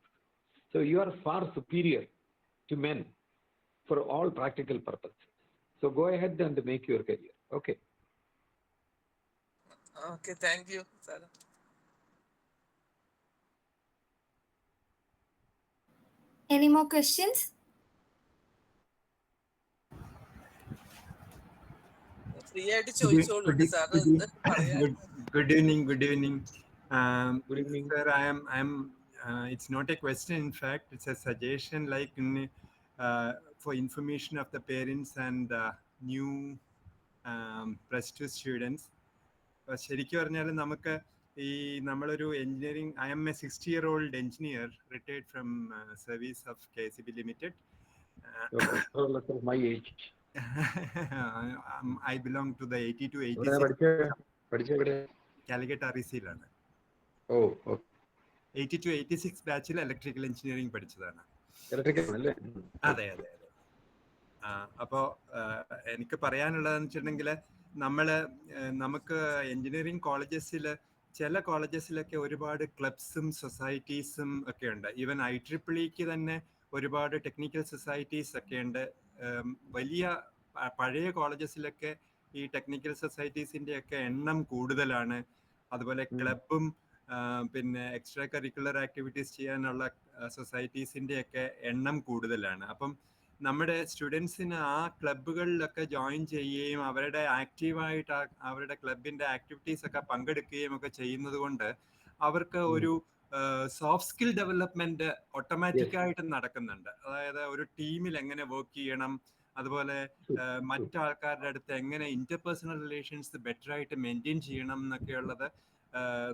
So you are far superior to men for all practical purposes. So go ahead and make your career. Okay. Okay, thank you, sir. Any more questions? Free ആയിട്ട് ചോദിച്ചോളൂ sir. Good evening. Good evening. Sir, it's not a question, in fact, it's a suggestion, like for information of the parents and new plus 2 students. ശരിക്കും പറഞ്ഞാൽ നമുക്ക് ഈ നമ്മളൊരു engineering, I M A 60-year-old engineer retired from service of KCB Limited. My age. I belong to the 80 to 86 Calicut REC-ലാണ്. 80 to 86 ബാച്ചിൽ electrical engineering പഠിച്ചതാണ്. അതെ. അപ്പോൾ എനിക്ക് പറയാനുള്ളതെന്ന് വെച്ചിട്ടുണ്ടെങ്കിൽ നമുക്ക് എഞ്ചിനീയറിംഗ് കോളേജസിൽ, ചില കോളേജസിലൊക്കെ ഒരുപാട് ക്ലബ്സും സൊസൈറ്റീസും ഒക്കെ ഉണ്ട്. ഈവൻ IEEE തന്നെ ഒരുപാട് ടെക്നിക്കൽ സൊസൈറ്റീസ് ഒക്കെ ഉണ്ട്. വലിയ പഴയ കോളേജസിലൊക്കെ ഈ ടെക്നിക്കൽ സൊസൈറ്റീസിൻ്റെ ഒക്കെ എണ്ണം കൂടുതലാണ്. അതുപോലെ ക്ലബും പിന്നെ എക്സ്ട്രാ കരിക്കുലർ ആക്ടിവിറ്റീസ് ചെയ്യാനുള്ള സൊസൈറ്റീസിൻ്റെ ഒക്കെ എണ്ണം കൂടുതലാണ്. അപ്പം നമ്മുടെ സ്റ്റുഡൻസിന് ആ ക്ലബുകളിലൊക്കെ ജോയിൻ ചെയ്യുകയും അവരുടെ ആക്റ്റീവായിട്ട് അവരുടെ ക്ലബിൻ്റെ ആക്ടിവിറ്റീസ് ഒക്കെ പങ്കെടുക്കുകയും ഒക്കെ ചെയ്യുന്നത് കൊണ്ട് അവർക്ക് ഒരു സോഫ്റ്റ് സ്കിൽ ഡെവലപ്മെന്റ് ഓട്ടോമാറ്റിക്കായിട്ട് നടക്കുന്നുണ്ട്. അതായത് ഒരു ടീമിൽ എങ്ങനെ വർക്ക് ചെയ്യണം, അതുപോലെ മറ്റാൾക്കാരുടെ അടുത്ത് എങ്ങനെ ഇന്റർപേഴ്സണൽ റിലേഷൻസ് ബെറ്റർ ആയിട്ട് മെയിൻറ്റെയിൻ ചെയ്യണം എന്നൊക്കെയുള്ളത്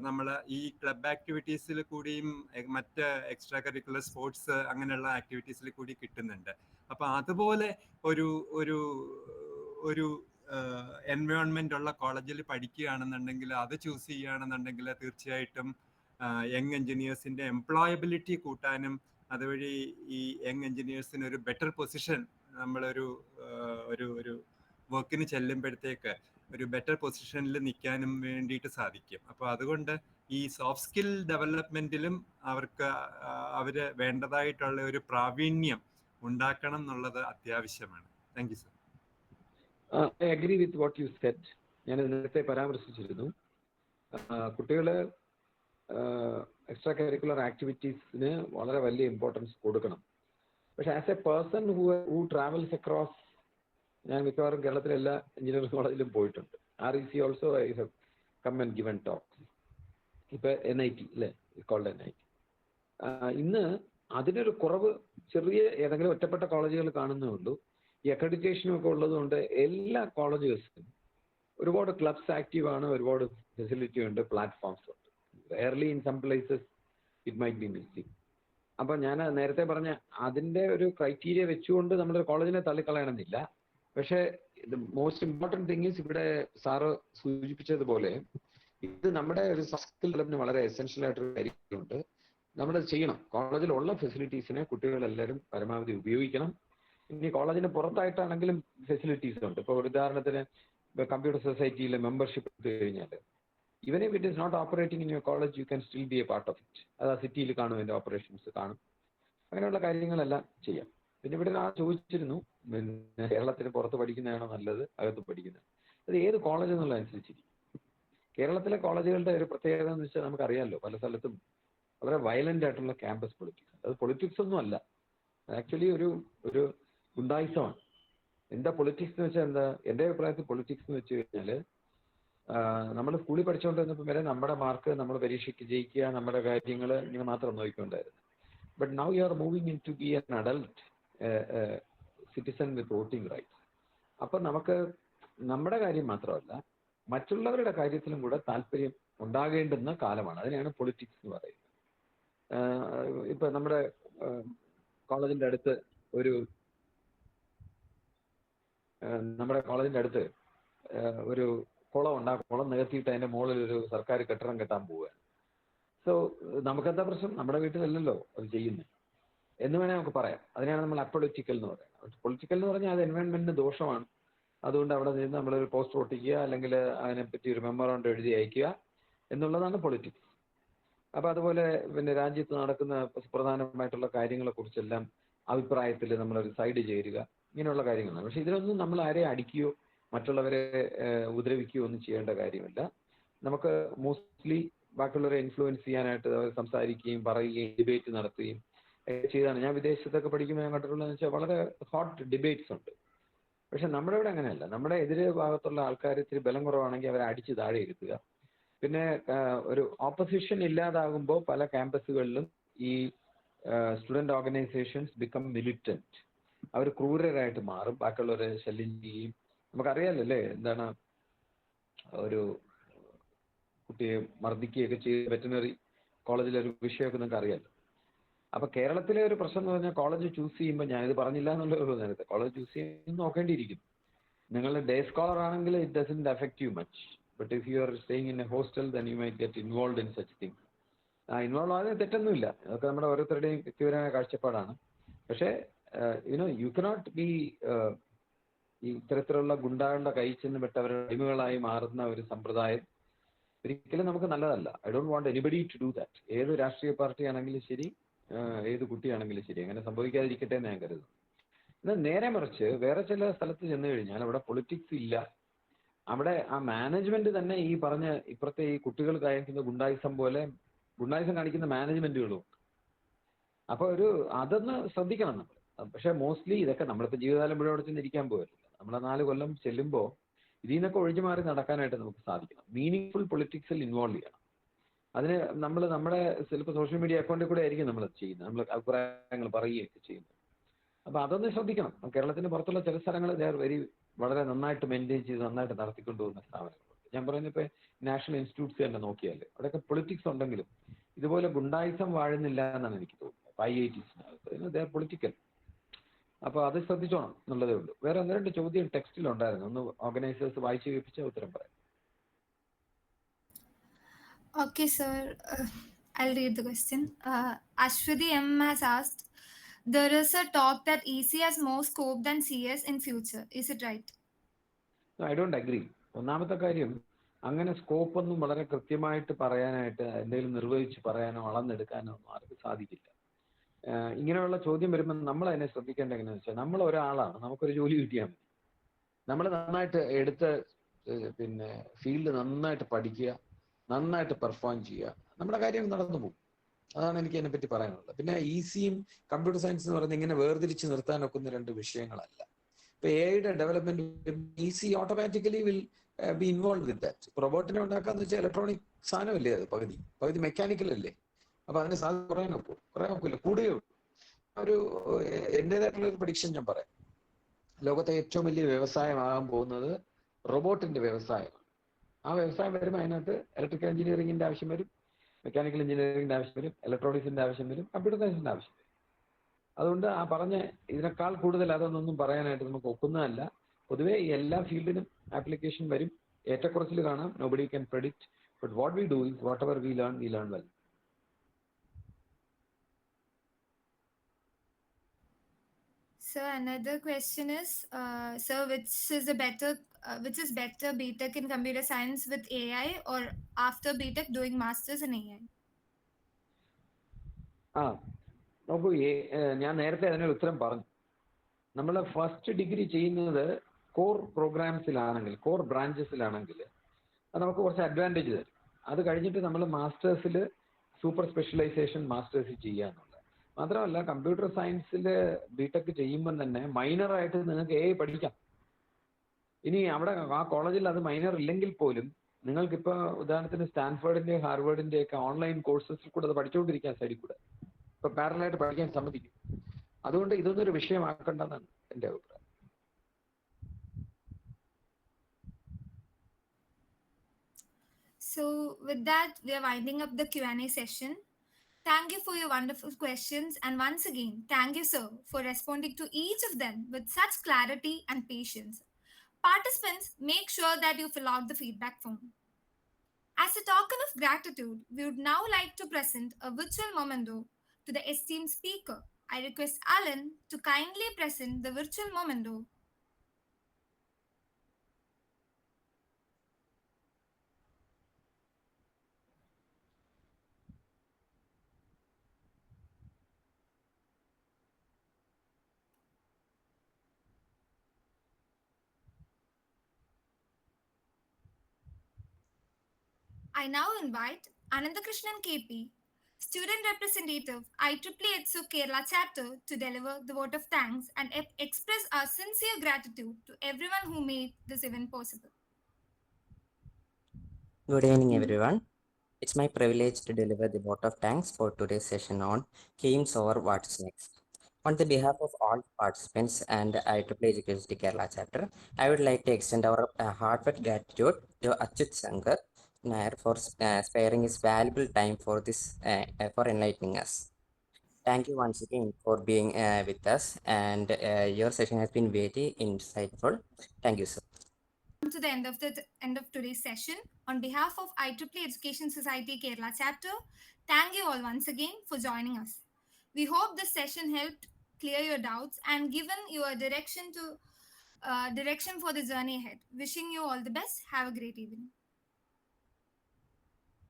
നമ്മൾ ഈ ക്ലബ് ആക്ടിവിറ്റീസിൽ കൂടിയും മറ്റ് എക്സ്ട്രാ കരിക്കുലർ സ്പോർട്സ് അങ്ങനെയുള്ള ആക്ടിവിറ്റീസിൽ കൂടി കിട്ടുന്നുണ്ട്. അപ്പൊ അതുപോലെ ഒരു ഒരു ഒരു എൻവയോൺമെന്റ് ഉള്ള കോളേജിൽ പഠിക്കുകയാണെന്നുണ്ടെങ്കിൽ, അത് ചൂസ് ചെയ്യുകയാണെന്നുണ്ടെങ്കിൽ തീർച്ചയായിട്ടും യങ് എഞ്ചിനീയേഴ്സിന്റെ എംപ്ലോയബിലിറ്റി കൂട്ടാനും അതുവഴി ഈ യങ് എഞ്ചിനീയേഴ്സിന് ഒരു ബെറ്റർ പൊസിഷൻ, നമ്മളൊരു ഒരു വർക്കിന് ചെല്ലുമ്പോഴത്തേക്ക് ഒരു ബെറ്റർ പൊസിഷനിൽ നിൽക്കാനും വേണ്ടിയിട്ട് സാധിക്കും. അപ്പോൾ അതുകൊണ്ട് ഈ സോഫ്റ്റ് സ്കിൽ ഡെവലപ്മെന്റിലും അവര് വേണ്ടതായിട്ടുള്ള ഒരു പ്രാവീണ്യം ഉണ്ടാക്കണം എന്നുള്ളത് അത്യാവശ്യമാണ്. Thank you sir. I agree with what you said. ഞാൻ നേരത്തെ പരാമർശിച്ചിരുന്നു, കുട്ടികള് എക്സ്ട്രാ കരിക്കുലർ ആക്ടിവിറ്റീസിന് വളരെ വലിയ ഇമ്പോർട്ടൻസ് കൊടുക്കണം. പക്ഷെ as a person who travels across, ഞാൻ മിക്കവാറും കേരളത്തിലെ എല്ലാ എഞ്ചിനീയറിംഗ് കോളേജിലും പോയിട്ടുണ്ട്. REC also I have come and given talks. ഇപ്പൊ NIT അല്ലേ, കോൾഡ് NIT. ഇന്ന് അതിനൊരു കുറവ് ചെറിയ ഏതെങ്കിലും ഒറ്റപ്പെട്ട കോളേജുകൾ കാണുന്നേ ഉള്ളൂ. ഈ അക്രഡിറ്റേഷനും ഒക്കെ ഉള്ളതുകൊണ്ട് എല്ലാ കോളേജുകൾക്കും ഒരുപാട് ക്ലബ്സ് ആക്റ്റീവ് ആണ്, ഒരുപാട് ഫെസിലിറ്റി ഉണ്ട്, പ്ലാറ്റ്ഫോംസ് ഉണ്ട്. Rarely in some places it might be missing. അപ്പൊ ഞാൻ നേരത്തെ പറഞ്ഞ അതിന്റെ ഒരു ക്രൈറ്റീരിയ വെച്ചുകൊണ്ട് നമ്മുടെ കോളേജിനെ തള്ളിക്കളയണമെന്നില്ല. പക്ഷേ മോസ്റ്റ് ഇമ്പോർട്ടൻറ്റ് തിങ് ഈസ്, ഇവിടെ സാറ് സൂചിപ്പിച്ചതുപോലെ ഇത് നമ്മുടെ ഒരു സോഫ്റ്റ് സ്കിൽ ഡെവലപ്മെന്റിന് വളരെ എസെൻഷ്യൽ ആയിട്ടൊരു കാര്യമുണ്ട്. നമ്മളത് ചെയ്യണം. കോളേജിലുള്ള ഫെസിലിറ്റീസിനെ കുട്ടികളെല്ലാവരും പരമാവധി ഉപയോഗിക്കണം. ഇനി കോളേജിന് പുറത്തായിട്ടാണെങ്കിലും ഫെസിലിറ്റീസ് ഉണ്ട്. ഇപ്പോൾ ഒരു ഉദാഹരണത്തിന് കമ്പ്യൂട്ടർ സൊസൈറ്റിയിലെ മെമ്പർഷിപ്പ് എടുത്തു കഴിഞ്ഞാൽ even if it is not operating in your college you can still be a part of it. അത് ആ സിറ്റിയിൽ കാണും, അതിൻ്റെ ഓപ്പറേഷൻസ് കാണും. അങ്ങനെയുള്ള കാര്യങ്ങളെല്ലാം ചെയ്യാം. പിന്നെ ഇവിടെ ഒരാൾ ചോദിച്ചിരുന്നു, പിന്നെ കേരളത്തിന് പുറത്ത് പഠിക്കുന്നതാണോ നല്ലത് അകത്ത് പഠിക്കുന്നത്? അത് ഏത് കോളേജ് എന്നുള്ളതനുസരിച്ചിരിക്കും. കേരളത്തിലെ കോളേജുകളുടെ ഒരു പ്രത്യേകത എന്ന് വെച്ചാൽ നമുക്കറിയാമല്ലോ, പല സ്ഥലത്തും വളരെ വയലന്റ് ആയിട്ടുള്ള ക്യാമ്പസ് പൊളിറ്റിക്സ്. അത് പൊളിറ്റിക്സ് ഒന്നും അല്ല, ആക്ച്വലി ഒരു ഗുണ്ടായിസമാണ്. എന്താ പൊളിറ്റിക്സ് എന്ന് വെച്ചാൽ എന്താ? എൻ്റെ അഭിപ്രായത്തിൽ പൊളിറ്റിക്സ് എന്ന് വെച്ച് കഴിഞ്ഞാൽ നമ്മൾ സ്കൂളിൽ പഠിച്ചുകൊണ്ടിരുന്നപ്പോൾ വരെ നമ്മുടെ മാർക്ക്, നമ്മൾ പരീക്ഷയ്ക്ക് ജയിക്കുക, നമ്മുടെ കാര്യങ്ങൾ ഇങ്ങനെ മാത്രം നോക്കിക്കൊണ്ടായിരുന്നു. But now you are moving in to be an adult citizen with voting rights. അപ്പം നമുക്ക് നമ്മുടെ കാര്യം മാത്രമല്ല മറ്റുള്ളവരുടെ കാര്യത്തിലും കൂടെ താല്പര്യം ഉണ്ടാകേണ്ടുന്ന കാലമാണ്. അതിനെയാണ് പൊളിറ്റിക്സ് എന്ന് പറയുന്നത്. ഇപ്പൊ നമ്മുടെ കോളേജിന്റെ അടുത്ത് ഒരു കുളം ഉണ്ടാകും. കുളം നികത്തിയിട്ട് അതിന്റെ മുകളിൽ ഒരു സർക്കാർ കെട്ടിടം കെട്ടാൻ പോവുകയാണ്. സോ നമുക്കെന്താ പ്രശ്നം? നമ്മുടെ വീട്ടിലല്ലല്ലോ അത് ചെയ്യുന്നത് എന്ന് വേണേൽ നമുക്ക് പറയാം. അതിനെയാണ് നമ്മൾ അപ്പൊളിറ്റിക്കൽ എന്ന് പറയുന്നത്. പൊളിറ്റിക്കൽ എന്ന് പറഞ്ഞാൽ അത് എൻവയോൺമെന്റിന് ദോഷമാണ്. അതുകൊണ്ട് അവിടെ നിന്ന് നമ്മളൊരു പോസ്റ്റർ ഒട്ടിക്കുക, അല്ലെങ്കിൽ അതിനെപ്പറ്റി ഒരു മെമ്മോറാണ്ടം എഴുതി അയക്കുക എന്നുള്ളതാണ് പൊളിറ്റിക്സ്. അപ്പൊ അതുപോലെ പിന്നെ രാജ്യത്ത് നടക്കുന്ന സുപ്രധാനമായിട്ടുള്ള കാര്യങ്ങളെ കുറിച്ചെല്ലാം അഭിപ്രായത്തിൽ നമ്മളൊരു സൈഡ് ചേരുക, ഇങ്ങനെയുള്ള കാര്യങ്ങളാണ്. പക്ഷെ ഇതിലൊന്നും നമ്മൾ ആരെയും അടിക്കുകയോ മറ്റുള്ളവരെ ഉപദ്രവിക്കുകയോ ഒന്നും ചെയ്യേണ്ട കാര്യമില്ല. നമുക്ക് മോസ്റ്റ്ലി ബാക്കിയുള്ളവരെ ഇൻഫ്ലുവൻസ് ചെയ്യാനായിട്ട് അവർ സംസാരിക്കുകയും പറയുകയും ഡിബേറ്റ് നടത്തുകയും ചെയ്താണ്. ഞാൻ വിദേശത്തൊക്കെ പഠിക്കുമ്പോൾ ഞാൻ കണ്ടിട്ടുള്ളതെന്ന് വെച്ചാൽ വളരെ ഹോട്ട് ഡിബേറ്റ്സ് ഉണ്ട്. പക്ഷെ നമ്മുടെ ഇവിടെ അങ്ങനെയല്ല. നമ്മുടെ എതിരെ ഭാഗത്തുള്ള ആൾക്കാർ ഇത്തിരി ബലം കുറവാണെങ്കിൽ അവരെ അടിച്ച് താഴെ ഇരുത്തുക. പിന്നെ ഒരു ഓപ്പോസിഷൻ ഇല്ലാതാകുമ്പോൾ പല ക്യാമ്പസുകളിലും ഈ സ്റ്റുഡന്റ് ഓർഗനൈസേഷൻസ് ബിക്കം മിലിറ്റന്റ്. അവർ ക്രൂരരായിട്ട് മാറും, ബാക്കിയുള്ളവരെ ശല്യം ചെയ്യും. നമുക്കറിയാലോ അല്ലേ, എന്താണ് ഒരു കുട്ടിയെ മർദ്ദിക്കുകയൊക്കെ ചെയ്ത് വെറ്റിനറി കോളേജിലൊരു വിഷയമൊക്കെ നിങ്ങൾക്ക് അറിയാമല്ലോ. അപ്പൊ കേരളത്തിലെ ഒരു പ്രശ്നം എന്ന് പറഞ്ഞാൽ കോളേജ് ചൂസ് ചെയ്യുമ്പോൾ, ഞാനിത് പറഞ്ഞില്ല എന്നുള്ളൊരു നേരത്തെ, കോളേജ് ചൂസ് ചെയ്യുമ്പോൾ നോക്കേണ്ടിയിരിക്കും. നിങ്ങൾ ഡേ സ്കോളർ ആണെങ്കിൽ it doesn't affect U much. But if you are staying in A hostel then you might get involve in such things. Involve ആകുന്നത് തെറ്റൊന്നുമില്ല, അതൊക്കെ നമ്മുടെ ഓരോരുത്തരുടെയും വ്യക്തിപരമായ കാഴ്ചപ്പാടാണ്. പക്ഷേ യു കനോട്ട് ബി ഈ ഇത്തരത്തിലുള്ള ഗുണ്ടാകളുടെ കൈ ചെന്ന് പെട്ടവരുടെ അടിമകളായി മാറുന്ന ഒരു സമ്പ്രദായം ഒരിക്കലും നമുക്ക് നല്ലതല്ല. I don't want anybody to do that. ഏത് രാഷ്ട്രീയ പാർട്ടി ആണെങ്കിലും ശരി, ഏത് കുട്ടിയാണെങ്കിലും ശരി, അങ്ങനെ സംഭവിക്കാതിരിക്കട്ടെ എന്ന് ഞാൻ കരുതുന്നു. എന്നാൽ നേരെ മറിച്ച് വേറെ ചില സ്ഥലത്ത് ചെന്ന് കഴിഞ്ഞാൽ അവിടെ പൊളിറ്റിക്സ് ഇല്ല. അവിടെ ആ മാനേജ്മെന്റ് തന്നെ ഈ പറഞ്ഞ ഇപ്പുറത്തെ ഈ കുട്ടികൾ കാണിക്കുന്ന ഗുണ്ടായിസം പോലെ ഗുണ്ടായിസം കാണിക്കുന്ന മാനേജ്മെന്റുകളും. അപ്പൊ അതൊന്ന് ശ്രദ്ധിക്കണം നമ്മൾ. പക്ഷെ മോസ്റ്റ്ലി ഇതൊക്കെ നമ്മളിപ്പോൾ ജീവിതകാലം മുഴുവൻ അവിടെ ചെന്നിരിക്കാൻ പോകരുത്. നമ്മളെ 4 കൊല്ലം ചെല്ലുമ്പോൾ ഇതിൽ നിന്നൊക്കെ ഒഴിഞ്ഞു മാറി നടക്കാനായിട്ട് നമുക്ക് സാധിക്കണം. മീനിങ് ഫുൾ പൊളിറ്റിക്സിൽ ഇൻവോൾവ് ചെയ്യണം. അതിന് നമ്മൾ നമ്മുടെ ചിലപ്പോൾ സോഷ്യൽ മീഡിയ അക്കൗണ്ടിൽ കൂടെ ആയിരിക്കും നമ്മൾ ചെയ്യുന്നത്, നമ്മൾ അഭിപ്രായങ്ങൾ പറയുകയൊക്കെ ചെയ്യുന്നത്. അപ്പൊ അതൊന്ന് ശ്രദ്ധിക്കണം. കേരളത്തിന് പുറത്തുള്ള ചില സ്ഥലങ്ങൾ വളരെ നന്നായിട്ട് മെയിൻറ്റെയിൻ ചെയ്ത് നന്നായിട്ട് നടത്തിക്കൊണ്ടുപോകുന്ന സ്ഥാപനങ്ങളുണ്ട്. ഞാൻ പറയുന്നത് ഇപ്പോൾ നാഷണൽ ഇൻസ്റ്റിറ്റ്യൂട്ട്സ് തന്നെ നോക്കിയാൽ അവിടെയൊക്കെ പൊളിറ്റിക്സ് ഉണ്ടെങ്കിലും ഇതുപോലെ ഗുണ്ടായിസം വാഴുന്നില്ല എന്നാണ് എനിക്ക് തോന്നുന്നത്. IITസിനകത്ത് പൊളിറ്റിക്കൽ. അപ്പൊ അത് ശ്രദ്ധിച്ചോണം എന്നുള്ളതേ ഉള്ളൂ. വേറെ 1-2 ചോദ്യം ടെക്സ്റ്റിലുണ്ടായിരുന്നു, ഒന്ന് ഓർഗനൈസേഴ്സ് വായിച്ചു കേൾപ്പിച്ച ഉത്തരം പറയാം. Okay, sir. I'll read the question. Ashwati M has asked, there is a talk that EC has more scope than CS in future. Is it right? I don't agree. ഒന്നാമത്തെ കാര്യം, അങ്ങനെ സ്കോപ്പ് ഒന്നും വളരെ കൃത്യമായിട്ട് പറയാനായിട്ട് എന്തെങ്കിലും നിർവഹിച്ച് പറയാനോ അളന്നെടുക്കാനോ ഒന്നും ആർക്കും സാധിക്കില്ല. ഇങ്ങനെയുള്ള ചോദ്യം വരുമ്പോൾ നമ്മൾ അതിനെ ശ്രദ്ധിക്കേണ്ട എങ്ങനെയാണെന്ന് വെച്ചാൽ, നമ്മൾ ഒരാളാണ്, നമുക്കൊരു ജോലി കിട്ടിയാൽ മതി. നമ്മൾ നന്നായിട്ട് എടുത്ത് പിന്നെ ഫീൽഡ് നന്നായിട്ട് പഠിക്കുക, നന്നായിട്ട് പെർഫോം ചെയ്യുക, നമ്മുടെ കാര്യം നടന്നു പോകും. അതാണ് എനിക്ക് അതിനെപ്പറ്റി പറയാനുള്ളത്. പിന്നെ ഈസിയും കമ്പ്യൂട്ടർ സയൻസ് എന്ന് പറയുന്നത് ഇങ്ങനെ വേർതിരിച്ച് നിർത്താൻ ഒക്കുന്ന 2 വിഷയങ്ങളല്ല. ഇപ്പൊ AI-യുടെ development is automatically will be involve with that. ഇപ്പൊ റോബോട്ടിനെ ഉണ്ടാക്കാന്ന് വെച്ചാൽ ഇലക്ട്രോണിക് സാധനമല്ലേ, അത് പകുതി മെക്കാനിക്കൽ അല്ലേ. അപ്പൊ അതിന് സാധ്യത കുറയാൻ നോക്കില്ല, കൂടുകയുള്ളൂ. എന്റേതായിട്ടുള്ള ഒരു പ്രഡിക്ഷൻ ഞാൻ പറയാം. ലോകത്തെ ഏറ്റവും വലിയ വ്യവസായമാകാൻ പോകുന്നത് റോബോട്ടിന്റെ വ്യവസായമാണ്. ആ വ്യവസായം വരുമ്പോൾ അതിനകത്ത് ഇലക്ട്രിക്കൽ എഞ്ചിനീയറിംഗിന്റെ ആവശ്യം വരും, മെക്കാനിക്കൽ എഞ്ചിനീയറിംഗിന്റെ ആവശ്യം വരും, ഇലക്ട്രോണിക്സിന്റെ ആവശ്യം വരും, കമ്പ്യൂട്ടർ സയൻസിന്റെ ആവശ്യം വരും. അതുകൊണ്ട് ആ പറഞ്ഞ ഇതിനേക്കാൾ കൂടുതൽ അതൊന്നും പറയാനായിട്ട് നമുക്ക് ഒക്കുന്നതല്ല. പൊതുവെ എല്ലാ ഫീൽഡിനും ആപ്ലിക്കേഷൻ വരും, ഏറ്റക്കുറച്ചിൽ കാണാം, nobody can predict. But what we do is what ever we learn well. So another question is, sir, which is better, BTech in computer science with AI or after BTech doing masters in AI? ആ നോക്കൂ, ഞാൻ നേരത്തെ അതിനൊരു ഉത്തരം പറഞ്ഞു. നമ്മൾ first degree ചെയ്യുന്നത് core പ്രോഗ്രാംസിലാണെങ്കിൽ, core ബ്രാഞ്ചസിലാണെങ്കിൽ അത് നമുക്ക് കുറച്ച് അഡ്വാൻറ്റേജ് തരും. അത് കഴിഞ്ഞിട്ട് നമ്മൾ മാസ്റ്റേഴ്സിൽ സൂപ്പർ സ്പെഷ്യലൈസേഷൻ മാസ്റ്റേഴ്സ് ചെയ്യുക എന്നുള്ളത്. മാത്രമല്ല, കമ്പ്യൂട്ടർ സയൻസിൽ ബിടെക് ചെയ്യുമ്പം തന്നെ മൈനറായിട്ട് നിങ്ങൾക്ക് പഠിക്കാം. ഇനി അവിടെ ആ കോളേജിൽ അത് മൈനർ ഇല്ലെങ്കിൽ പോലും നിങ്ങൾക്കിപ്പോൾ ഉദാഹരണത്തിന് സ്റ്റാൻഫോർഡിന്റെ ഹാർവേർഡിന്റെ ഒക്കെ ഓൺലൈൻ കോഴ്സസിൽ കൂടെ അത് പഠിച്ചുകൊണ്ടിരിക്കാൻ സൈഡിൽ കൂടെ ഇപ്പൊ പാരലായിട്ട് പഠിക്കാൻ സമ്മതിക്കും. അതുകൊണ്ട് ഇതൊന്നും ഒരു വിഷയമാക്കേണ്ടെന്നാണ് എൻ്റെ അഭിപ്രായം. So with that, we are winding up the Q&A session. Thank you for your wonderful questions, and once again, thank you, sir, for responding to each of them with such clarity and patience. Participants, make sure that you fill out the feedback form. As a token of gratitude, we would now like to present a virtual memento to the esteemed speaker. I request Alan to kindly present the virtual memento. I now invite Anandakrishnan KP, Student Representative, IEEE ETSU Kerala Chapter, to deliver the vote of thanks and express our sincere gratitude to everyone who made this event possible. Good evening, everyone. It's my privilege to deliver the vote of thanks for today's session on Games over What's Next. On the behalf of all participants and IEEE Education Kerala Chapter, I would like to extend our heartfelt gratitude to Achyut Shankar Nair for sparing his valuable time for for enlightening us. Thank you once again for being with us, and your session has been very insightful. Thank you, sir. To the end of today's session, on behalf of IEEE Education Society Kerala Chapter, thank you all once again for joining us. We hope this session helped clear your doubts and given you a direction for the journey ahead. Wishing you all the best. Have a great evening.